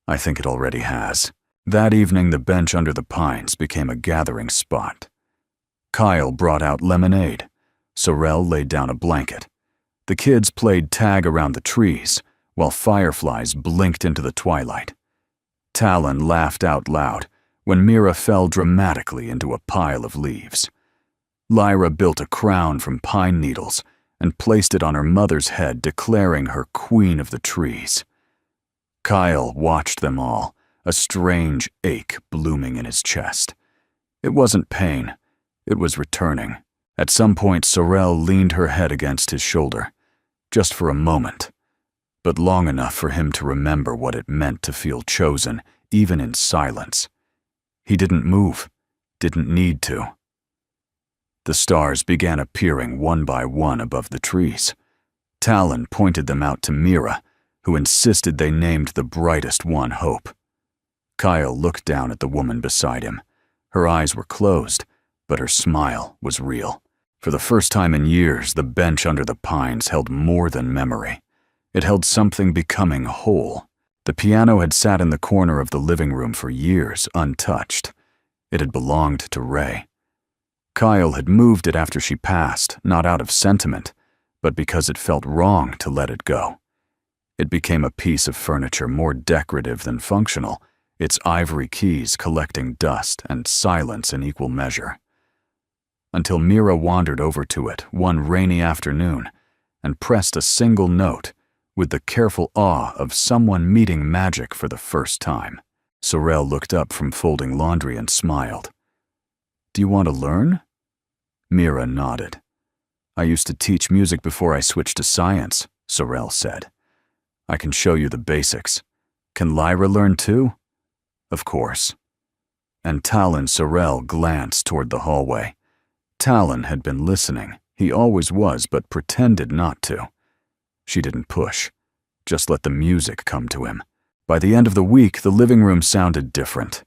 S1: I think it already has. That evening, the bench under the pines became a gathering spot. Kyle brought out lemonade. Sorrel laid down a blanket. The kids played tag around the trees, while fireflies blinked into the twilight. Talon laughed out loud when Mira fell dramatically into a pile of leaves. Lyra built a crown from pine needles and placed it on her mother's head, declaring her queen of the trees. Kyle watched them all, a strange ache blooming in his chest. It wasn't pain, it was returning. At some point, Sorrel leaned her head against his shoulder, just for a moment, but long enough for him to remember what it meant to feel chosen, even in silence. He didn't move, didn't need to. The stars began appearing one by one above the trees. Talon pointed them out to Mira, who insisted they named the brightest one Hope. Kyle looked down at the woman beside him. Her eyes were closed, but her smile was real. For the first time in years, the bench under the pines held more than memory. It held something becoming whole. The piano had sat in the corner of the living room for years, untouched. It had belonged to Ray. Kyle had moved it after she passed, not out of sentiment, but because it felt wrong to let it go. It became a piece of furniture more decorative than functional, its ivory keys collecting dust and silence in equal measure. Until Mira wandered over to it one rainy afternoon and pressed a single note with the careful awe of someone meeting magic for the first time. Sorel looked up from folding laundry and smiled. "Do you want to learn?" Mira nodded. "I used to teach music before I switched to science," Sorel said. "I can show you the basics. Can Lyra learn too?" "Of course." And Talon Sorel glanced toward the hallway. Talon had been listening. He always was, but pretended not to. She didn't push. Just let the music come to him. By the end of the week, the living room sounded different.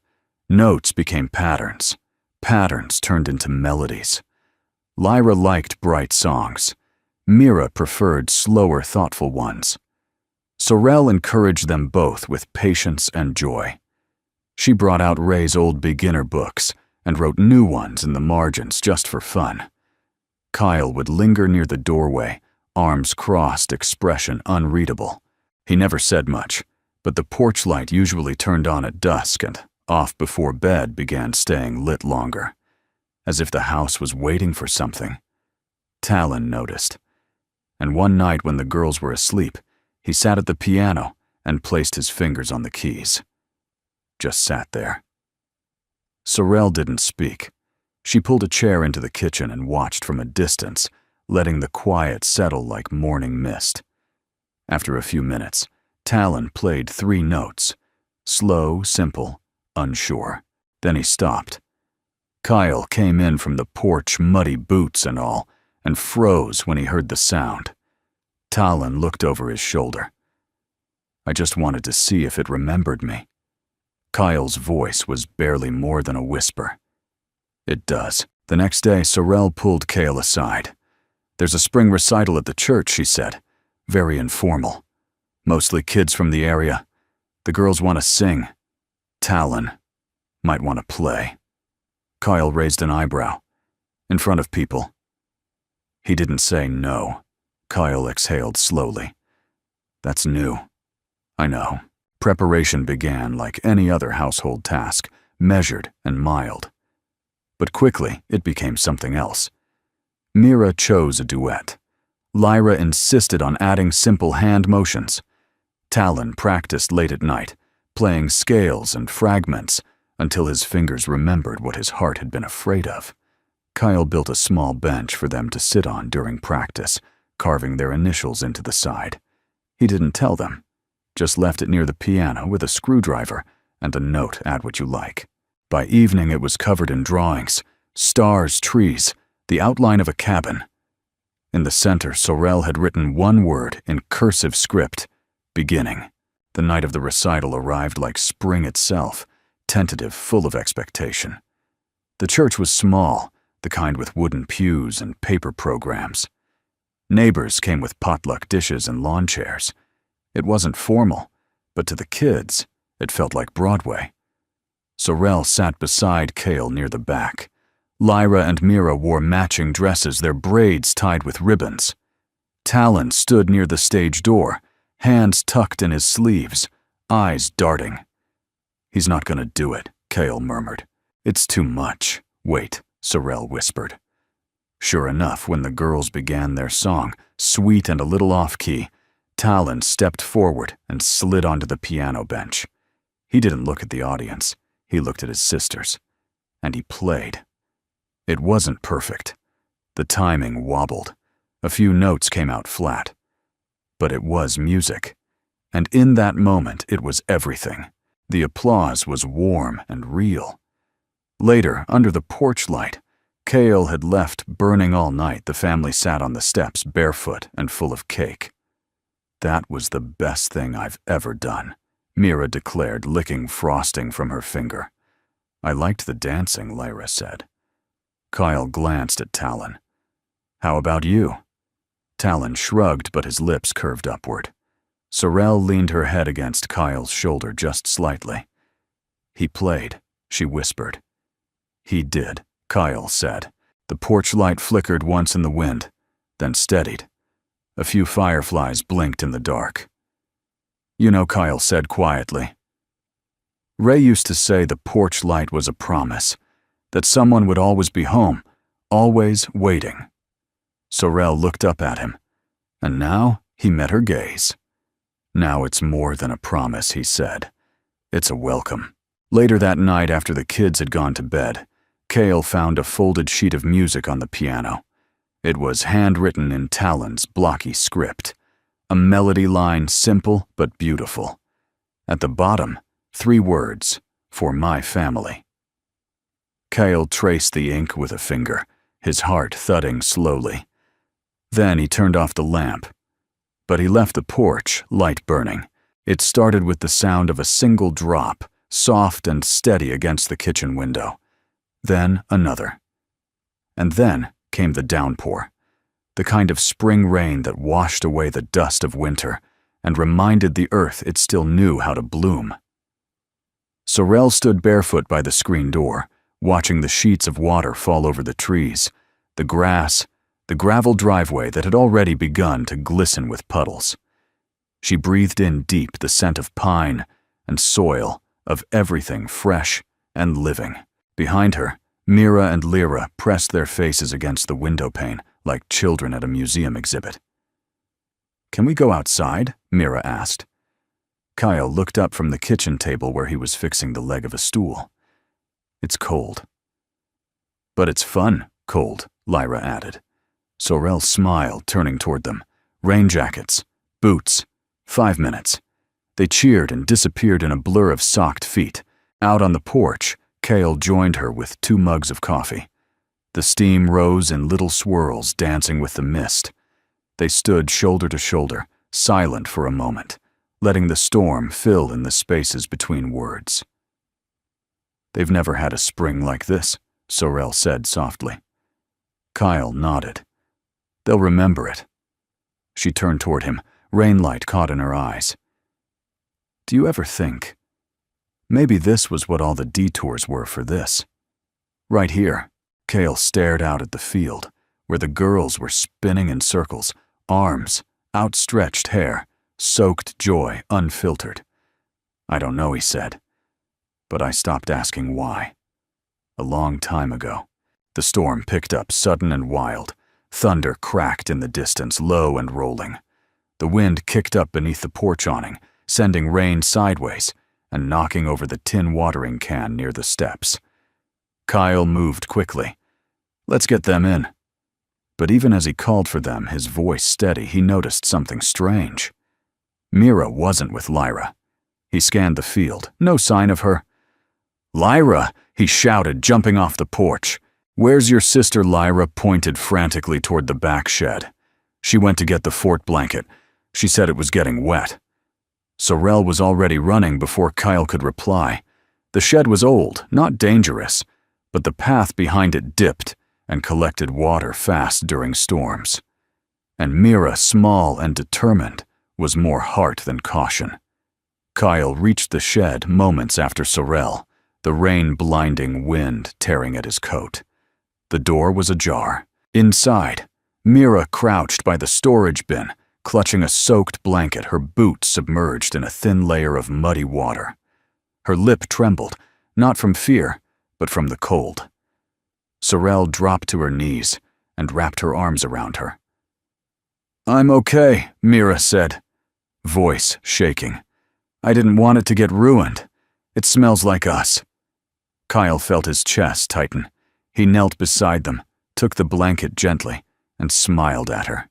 S1: Notes became patterns. Patterns turned into melodies. Lyra liked bright songs. Mira preferred slower, thoughtful ones. Sorel encouraged them both with patience and joy. She brought out Ray's old beginner books and wrote new ones in the margins just for fun. Kyle would linger near the doorway, arms crossed, expression unreadable. He never said much, but the porch light usually turned on at dusk and off before bed began staying lit longer, as if the house was waiting for something. Talon noticed. And one night when the girls were asleep, he sat at the piano and placed his fingers on the keys. Just sat there. Sorel didn't speak. She pulled a chair into the kitchen and watched from a distance, letting the quiet settle like morning mist. After a few minutes, Talon played 3 notes. Slow, simple, unsure. Then he stopped. Kyle came in from the porch, muddy boots and all, and froze when he heard the sound. Talon looked over his shoulder. "I just wanted to see if it remembered me." Kyle's voice was barely more than a whisper. "It does." The next day, Sorel pulled Kale aside. "There's a spring recital at the church," she said. "Very informal. Mostly kids from the area. The girls want to sing. Talon might want to play." Kyle raised an eyebrow. "In front of people?" He didn't say no. Kyle exhaled slowly. "That's new." "I know." Preparation began like any other household task, measured and mild. But quickly, it became something else. Mira chose a duet. Lyra insisted on adding simple hand motions. Talon practiced late at night, playing scales and fragments until his fingers remembered what his heart had been afraid of. Kyle built a small bench for them to sit on during practice, carving their initials into the side. He didn't tell them, just left it near the piano with a screwdriver and a note, "Add what you like." By evening it was covered in drawings, stars, trees, the outline of a cabin. In the center, Sorel had written one word in cursive script, "Beginning." The night of the recital arrived like spring itself, tentative, full of expectation. The church was small, the kind with wooden pews and paper programs. Neighbors came with potluck dishes and lawn chairs. It wasn't formal, but to the kids, it felt like Broadway. Sorel sat beside Kale near the back. Lyra and Mira wore matching dresses, their braids tied with ribbons. Talon stood near the stage door, hands tucked in his sleeves, eyes darting. "He's not gonna do it," Kale murmured. "It's too much." "Wait," Sorel whispered. Sure enough, when the girls began their song, sweet and a little off-key, Talon stepped forward and slid onto the piano bench. He didn't look at the audience. He looked at his sisters. And he played. It wasn't perfect. The timing wobbled. A few notes came out flat. But it was music. And in that moment, it was everything. The applause was warm and real. Later, under the porch light, Kale had left burning all night. The family sat on the steps, barefoot and full of cake. "That was the best thing I've ever done," Mira declared, licking frosting from her finger. "I liked the dancing," Lyra said. Kyle glanced at Talon. "How about you?" Talon shrugged, but his lips curved upward. Sorrel leaned her head against Kyle's shoulder just slightly. "He played," she whispered. "He did," Kyle said. The porch light flickered once in the wind, then steadied. A few fireflies blinked in the dark. "You know," Kyle said quietly, "Ray used to say the porch light was a promise, that someone would always be home, always waiting." Sorrel looked up at him, and now he met her gaze. "Now it's more than a promise," he said. "It's a welcome." Later that night, after the kids had gone to bed, Cale found a folded sheet of music on the piano. It was handwritten in Talon's blocky script, a melody line simple but beautiful. At the bottom, 3 words, "For my family." Cale traced the ink with a finger, his heart thudding slowly. Then he turned off the lamp. But he left the porch, light burning. It started with the sound of a single drop, soft and steady against the kitchen window. Then another. And then came the downpour, the kind of spring rain that washed away the dust of winter and reminded the earth it still knew how to bloom. Sorrel stood barefoot by the screen door, watching the sheets of water fall over the trees, the grass, the gravel driveway that had already begun to glisten with puddles. She breathed in deep the scent of pine and soil, of everything fresh and living. Behind her, Mira and Lyra pressed their faces against the window pane like children at a museum exhibit. "Can we go outside?" Mira asked. Kyle looked up from the kitchen table where he was fixing the leg of a stool. "It's cold." "But it's fun, cold," Lyra added. Sorrel smiled, turning toward them. Rain jackets, boots, 5 minutes. They cheered and disappeared in a blur of socked feet. Out on the porch, Cale joined her with 2 mugs of coffee. The steam rose in little swirls, dancing with the mist. They stood shoulder to shoulder, silent for a moment, letting the storm fill in the spaces between words. "They've never had a spring like this," Sorrel said softly. Kyle nodded. "They'll remember it." She turned toward him, rainlight caught in her eyes. "Do you ever think, maybe this was what all the detours were for this?" Right here, Cale stared out at the field, where the girls were spinning in circles, arms, outstretched hair, soaked joy unfiltered. "I don't know," he said, "but I stopped asking why. A long time ago." The storm picked up, sudden and wild. Thunder cracked in the distance, low and rolling. The wind kicked up beneath the porch awning, sending rain sideways and knocking over the tin watering can near the steps. Kyle moved quickly. "Let's get them in." But even as he called for them, his voice steady, he noticed something strange. Mira wasn't with Lyra. He scanned the field. No sign of her. "Lyra!" he shouted, jumping off the porch. "Where's your sister?" Lyra pointed frantically toward the back shed. "She went to get the fort blanket. She said it was getting wet." Sorrel was already running before Kyle could reply. The shed was old, not dangerous, but the path behind it dipped and collected water fast during storms. And Mira, small and determined, was more heart than caution. Kyle reached the shed moments after Sorrel, the rain-blinding wind tearing at his coat. The door was ajar. Inside, Mira crouched by the storage bin, clutching a soaked blanket, her boot submerged in a thin layer of muddy water. Her lip trembled, not from fear, but from the cold. Sorrel dropped to her knees and wrapped her arms around her. "I'm okay," Mira said, voice shaking. "I didn't want it to get ruined. It smells like us." Kyle felt his chest tighten. He knelt beside them, took the blanket gently, and smiled at her.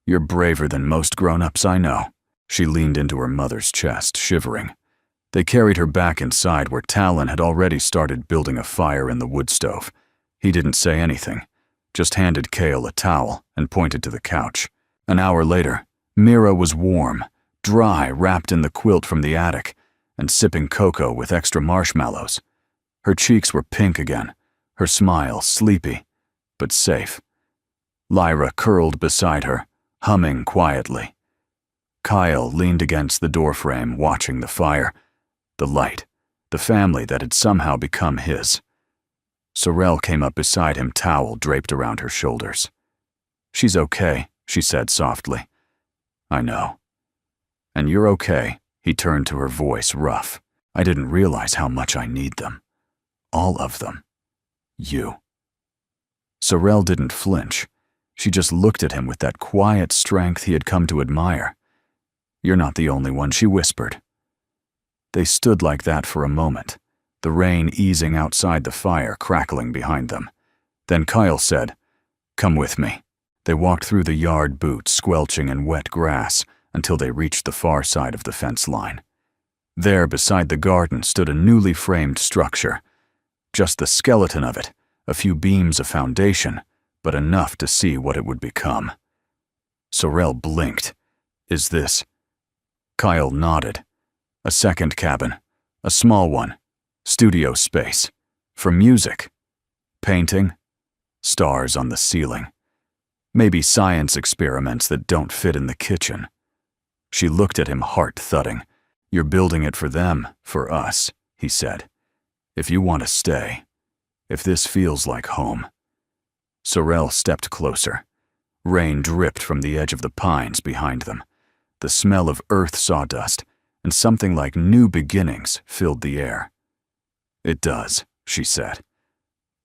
S1: "You're braver than most grown-ups I know." She leaned into her mother's chest, shivering. They carried her back inside where Talon had already started building a fire in the wood stove. He didn't say anything, just handed Cale a towel and pointed to the couch. An hour later, Mira was warm, dry, wrapped in the quilt from the attic, and sipping cocoa with extra marshmallows. Her cheeks were pink again, her smile sleepy, but safe. Lyra curled beside her, humming quietly. Kyle leaned against the doorframe, watching the fire, the light, the family that had somehow become his. Sorrel came up beside him, towel draped around her shoulders. "She's okay," she said softly. "I know." "And you're okay," he turned to her, voice rough. "I didn't realize how much I need them. All of them. You." Sorrel didn't flinch. She just looked at him with that quiet strength he had come to admire. "You're not the only one," she whispered. They stood like that for a moment, the rain easing outside the fire, crackling behind them. Then Kyle said, "Come with me." They walked through the yard, boots squelching in wet grass, until they reached the far side of the fence line. There, beside the garden, stood a newly framed structure. Just the skeleton of it, a few beams of foundation, but enough to see what it would become. Sorrel blinked. "Is this?" Kyle nodded. "A second cabin. A small one. Studio space. For music. Painting. Stars on the ceiling. Maybe science experiments that don't fit in the kitchen." She looked at him, heart thudding. "You're building it for them, for us," he said. "If you want to stay. If this feels like home." Sorrel stepped closer. Rain dripped from the edge of the pines behind them. The smell of earth sawdust and something like new beginnings filled the air. "It does," she said.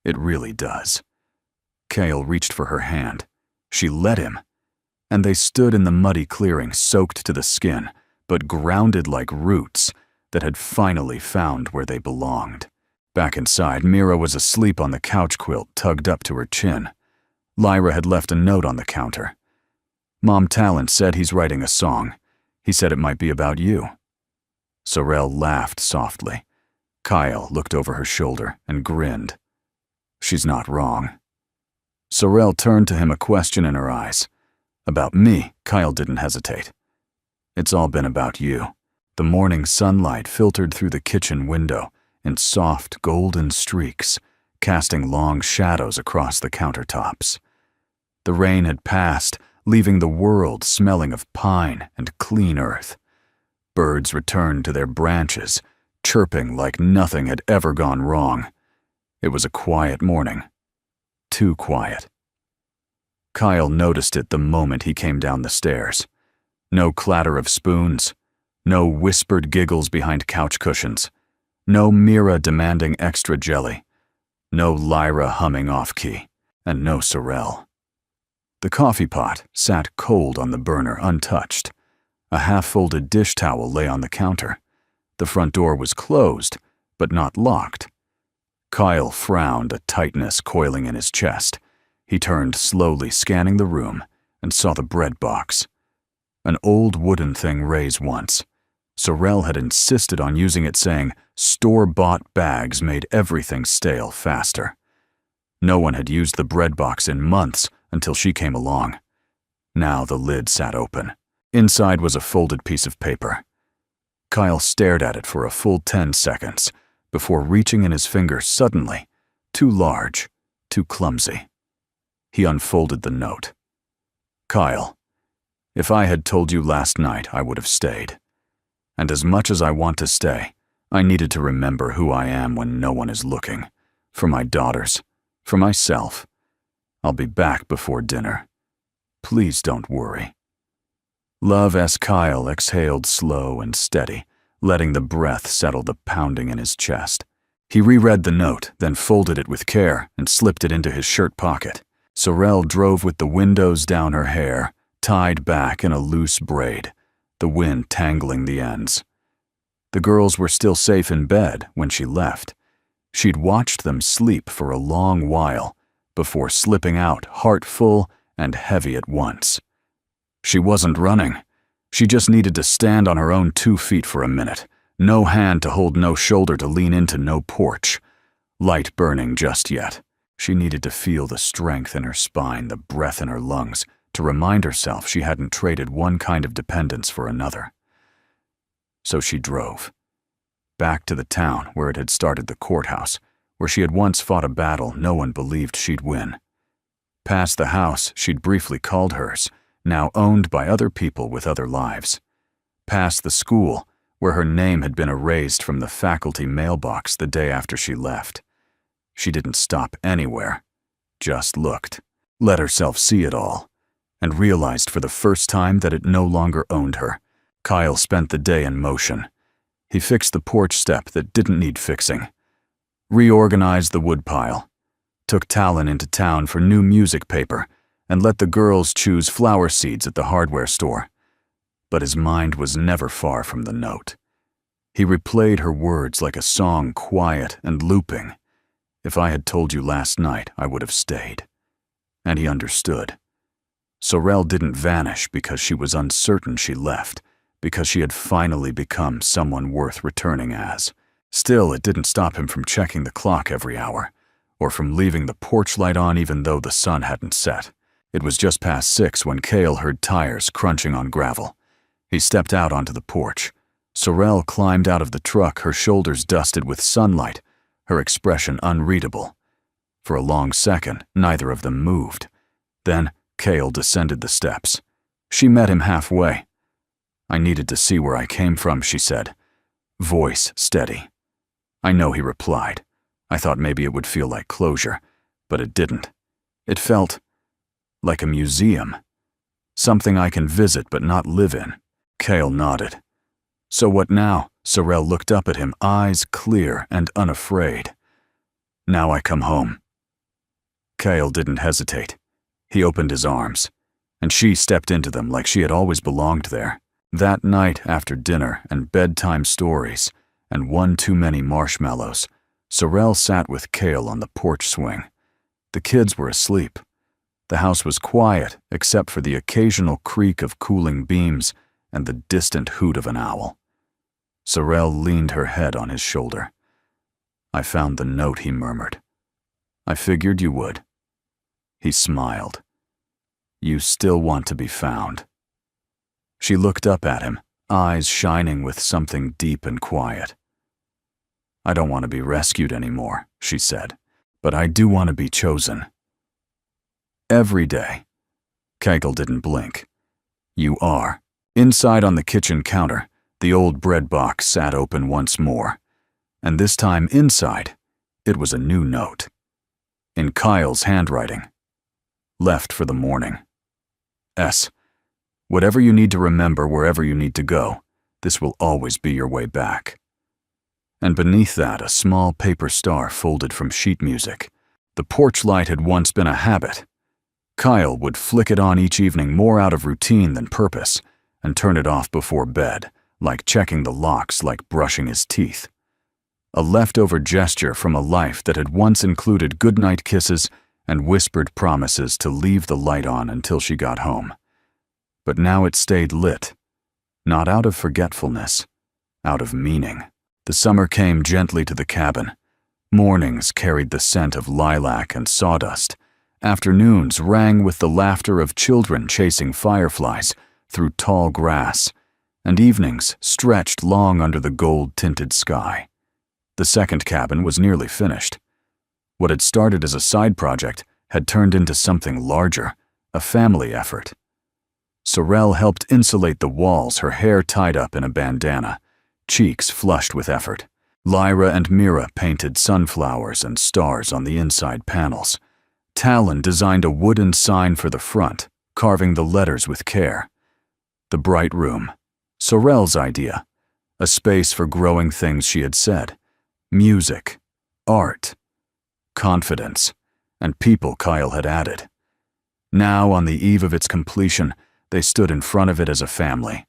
S1: "It really does." Kyle reached for her hand. She let him, and they stood in the muddy clearing, soaked to the skin, but grounded like roots that had finally found where they belonged. Back inside, Mira was asleep on the couch quilt tugged up to her chin. Lyra had left a note on the counter. "Mom Talent said he's writing a song. He said it might be about you." Sorrel laughed softly. Kyle looked over her shoulder and grinned. "She's not wrong." Sorrel turned to him, a question in her eyes. "About me?" Kyle didn't hesitate. "It's all been about you." The morning sunlight filtered through the kitchen window in soft golden streaks, casting long shadows across the countertops. The rain had passed, leaving the world smelling of pine and clean earth. Birds returned to their branches, chirping like nothing had ever gone wrong. It was a quiet morning. Too quiet. Kyle noticed it the moment he came down the stairs. No clatter of spoons, no whispered giggles behind couch cushions, no Mira demanding extra jelly, no Lyra humming off-key, and no Sorrel. The coffee pot sat cold on the burner, untouched. A half-folded dish towel lay on the counter. The front door was closed, but not locked. Kyle frowned, a tightness coiling in his chest. He turned slowly, scanning the room, and saw the bread box. An old wooden thing raised once. Sorrel had insisted on using it, saying store-bought bags made everything stale faster. No one had used the bread box in months until she came along. Now the lid sat open. Inside was a folded piece of paper. Kyle stared at it for a full 10 seconds before reaching in his finger suddenly, too large, too clumsy. He unfolded the note. "Kyle, if I had told you last night, I would have stayed. And as much as I want to stay, I needed to remember who I am when no one is looking. For my daughters, for myself. I'll be back before dinner. Please don't worry." Love, as Kyle exhaled slow and steady, letting the breath settle the pounding in his chest. He reread the note, then folded it with care and slipped it into his shirt pocket. Sorrel drove with the windows down, her hair tied back in a loose braid, the wind tangling the ends. The girls were still safe in bed when she left. She'd watched them sleep for a long while before slipping out, heart full and heavy at once. She wasn't running. She just needed to stand on her own 2 feet for a minute. No hand to hold, no shoulder to lean into, no porch. Light burning just yet. She needed to feel the strength in her spine, the breath in her lungs, to remind herself she hadn't traded one kind of dependence for another. So she drove. Back to the town where it had started, the courthouse, where she had once fought a battle no one believed she'd win. Past the house she'd briefly called hers, now owned by other people with other lives. past the school, where her name had been erased from the faculty mailbox the day after she left. She didn't stop anywhere, just looked, let herself see it all, and realized for the first time that it no longer owned her. Kyle spent the day in motion. He fixed the porch step that didn't need fixing, reorganized the woodpile, took Talon into town for new music paper, and let the girls choose flower seeds at the hardware store. But his mind was never far from the note. He replayed her words like a song, quiet and looping. If I had told you last night, I would have stayed. And he understood. Sorrel didn't vanish because she was uncertain she left, because she had finally become someone worth returning as. Still, it didn't stop him from checking the clock every hour, or from leaving the porch light on even though the sun hadn't set. It was just past 6 when Cale heard tires crunching on gravel. He stepped out onto the porch. Sorrel climbed out of the truck, her shoulders dusted with sunlight, her expression unreadable. For a long second, neither of them moved. Then, Cale descended the steps. She met him halfway. "I needed to see where I came from," she said, voice steady. "I know," he replied. "I thought maybe it would feel like closure, but it didn't. It felt like a museum. Something I can visit but not live in." Cale nodded. "So what now?" Sorrel looked up at him, eyes clear and unafraid. "Now I come home." Cale didn't hesitate. He opened his arms, and she stepped into them like she had always belonged there. That night, after dinner and bedtime stories and one too many marshmallows, Sorrel sat with Cale on the porch swing. The kids were asleep. The house was quiet except for the occasional creak of cooling beams and the distant hoot of an owl. Sorrel leaned her head on his shoulder. "I found the note," he murmured. "I figured you would." He smiled. "You still want to be found." She looked up at him, eyes shining with something deep and quiet. "I don't want to be rescued anymore," she said, "but I do want to be chosen." "Every day." Cale didn't blink. "You are." Inside on the kitchen counter, the old bread box sat open once more, and this time inside, it was a new note. In Kyle's handwriting. "Left for the morning. S. Whatever you need to remember wherever you need to go, this will always be your way back." And beneath that, a small paper star folded from sheet music. The porch light had once been a habit. Kyle would flick it on each evening more out of routine than purpose, and turn it off before bed, like checking the locks, like brushing his teeth. A leftover gesture from a life that had once included goodnight kisses and whispered promises to leave the light on until she got home. But now it stayed lit, not out of forgetfulness, out of meaning. The summer came gently to the cabin. Mornings carried the scent of lilac and sawdust. Afternoons rang with the laughter of children chasing fireflies through tall grass, and evenings stretched long under the gold-tinted sky. The second cabin was nearly finished. What had started as a side project had turned into something larger, a family effort. Sorrel helped insulate the walls, her hair tied up in a bandana, cheeks flushed with effort. Lyra and Mira painted sunflowers and stars on the inside panels. Talon designed a wooden sign for the front, carving the letters with care. The bright room, Sorrel's idea, a space for growing things she had said, music, art, confidence, and people Kyle had added. Now, on the eve of its completion, they stood in front of it as a family.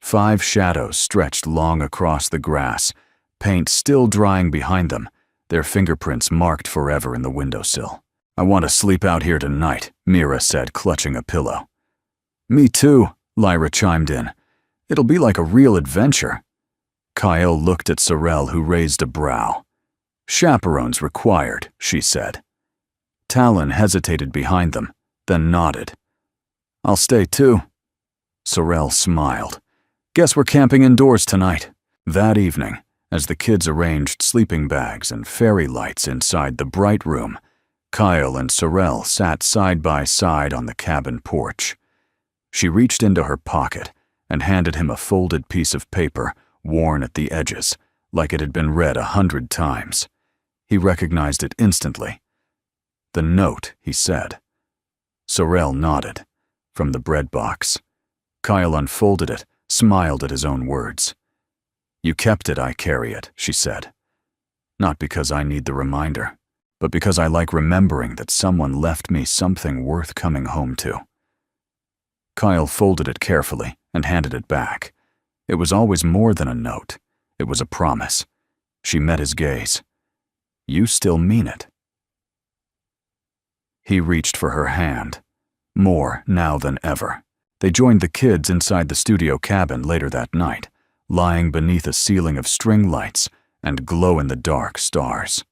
S1: 5 shadows stretched long across the grass, paint still drying behind them, their fingerprints marked forever in the windowsill. "I want to sleep out here tonight," Mira said, clutching a pillow. "Me too," Lyra chimed in. "It'll be like a real adventure." Kyle looked at Sorrel, who raised a brow. "Chaperones required," she said. Talon hesitated behind them, then nodded. "I'll stay too." Sorrel smiled. "Guess we're camping indoors tonight." That evening, as the kids arranged sleeping bags and fairy lights inside the bright room, Kyle and Sorrel sat side by side on the cabin porch. She reached into her pocket and handed him a folded piece of paper, worn at the edges, like it had been read 100 times. He recognized it instantly. "The note," he said. Sorel nodded. From the bread box. Kyle unfolded it, smiled at his own words. "You kept it, I carry it," she said. "Not because I need the reminder, but because I like remembering that someone left me something worth coming home to." Kyle folded it carefully and handed it back. It was always more than a note. It was a promise. She met his gaze. "You still mean it." He reached for her hand, more now than ever. They joined the kids inside the studio cabin later that night, lying beneath a ceiling of string lights and glow-in-the-dark stars.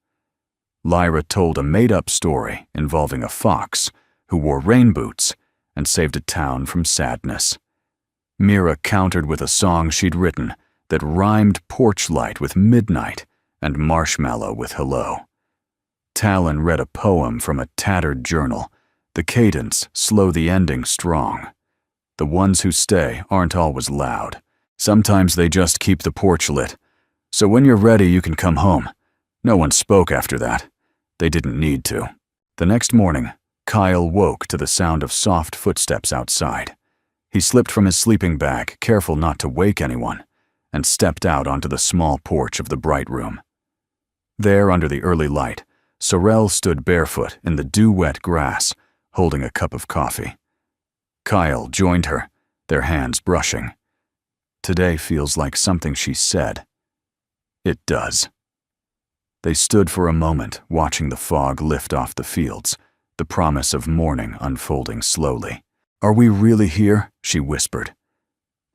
S1: Lyra told a made-up story involving a fox who wore rain boots and saved a town from sadness. Mira countered with a song she'd written that rhymed porch light with midnight and marshmallow with hello. Talon read a poem from a tattered journal, the cadence slow, the ending strong. The ones who stay aren't always loud. Sometimes they just keep the porch lit. So when you're ready, you can come home. No one spoke after that. They didn't need to. The next morning, Kyle woke to the sound of soft footsteps outside. He slipped from his sleeping bag, careful not to wake anyone, and stepped out onto the small porch of the bright room. There, under the early light, Sorel stood barefoot in the dew-wet grass, holding a cup of coffee. Kyle joined her, their hands brushing. Today feels like something she said. It does. They stood for a moment, watching the fog lift off the fields, the promise of morning unfolding slowly. "Are we really here?" she whispered.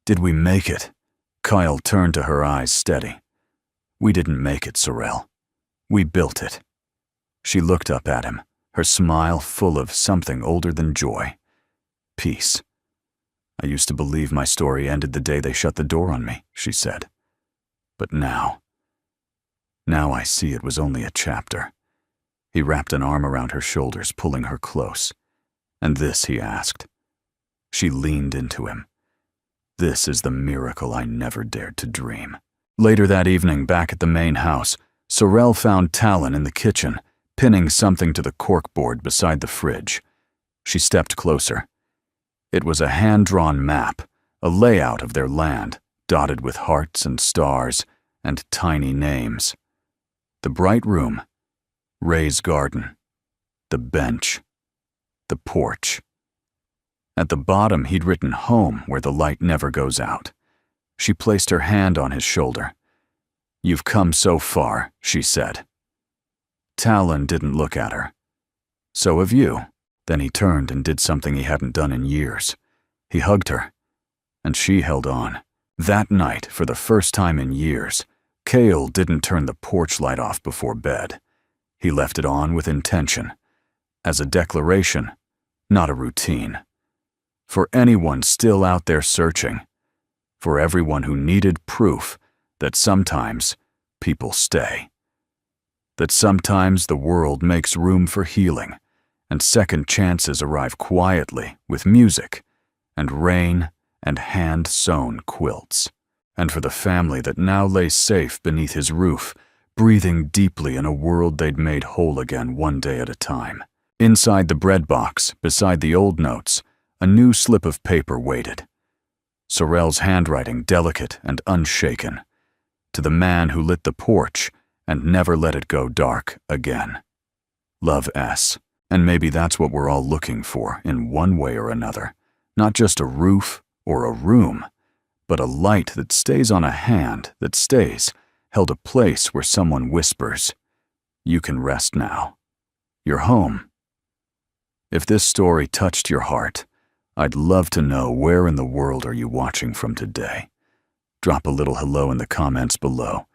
S1: "Did we make it?" Kyle turned to her, eyes steady. "We didn't make it, Sorel. We built it." She looked up at him, her smile full of something older than joy. "Peace. I used to believe my story ended the day they shut the door on me," she said. "But now I see it was only a chapter." He wrapped an arm around her shoulders, pulling her close. "And this?" he asked. She leaned into him. "This is the miracle I never dared to dream." Later that evening, back at the main house, Sorel found Talon in the kitchen, pinning something to the corkboard beside the fridge. She stepped closer. It was a hand-drawn map, a layout of their land, dotted with hearts and stars and tiny names. The bright room, Ray's garden, the bench, the porch. At the bottom, he'd written home where the light never goes out. She placed her hand on his shoulder. "You've come so far," she said. Talon didn't look at her. "So have you." Then he turned and did something he hadn't done in years. He hugged her, and she held on. That night, for the first time in years, Cale didn't turn the porch light off before bed. He left it on with intention, as a declaration, not a routine. For anyone still out there searching, for everyone who needed proof that sometimes people stay, that sometimes the world makes room for healing, and second chances arrive quietly with music and rain and hand-sewn quilts. And for the family that now lay safe beneath his roof, breathing deeply in a world they'd made whole again one day at a time. Inside the bread box, beside the old notes, a new slip of paper waited. Sorel's handwriting delicate and unshaken. To the man who lit the porch and never let it go dark again. Love, S. And maybe that's what we're all looking for in one way or another. Not just a roof or a room, but a light that stays on a hand that stays, held a place where someone whispers, "You can rest now. You're home." If this story touched your heart, I'd love to know, where in the world are you watching from today? Drop a little hello in the comments below.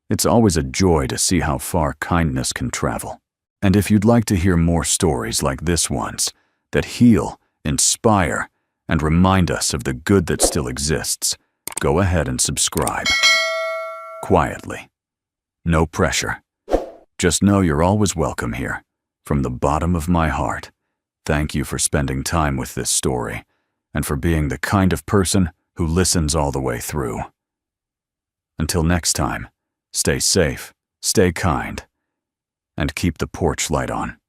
S1: It's always a joy to see how far kindness can travel. And if you'd like to hear more stories like this one's, that heal, inspire, and remind us of the good that still exists, go ahead and subscribe. Quietly. No pressure. Just know you're always welcome here. From the bottom of my heart, thank you for spending time with this story, and for being the kind of person who who listens all the way through. Until next time, stay safe, stay kind, and keep the porch light on.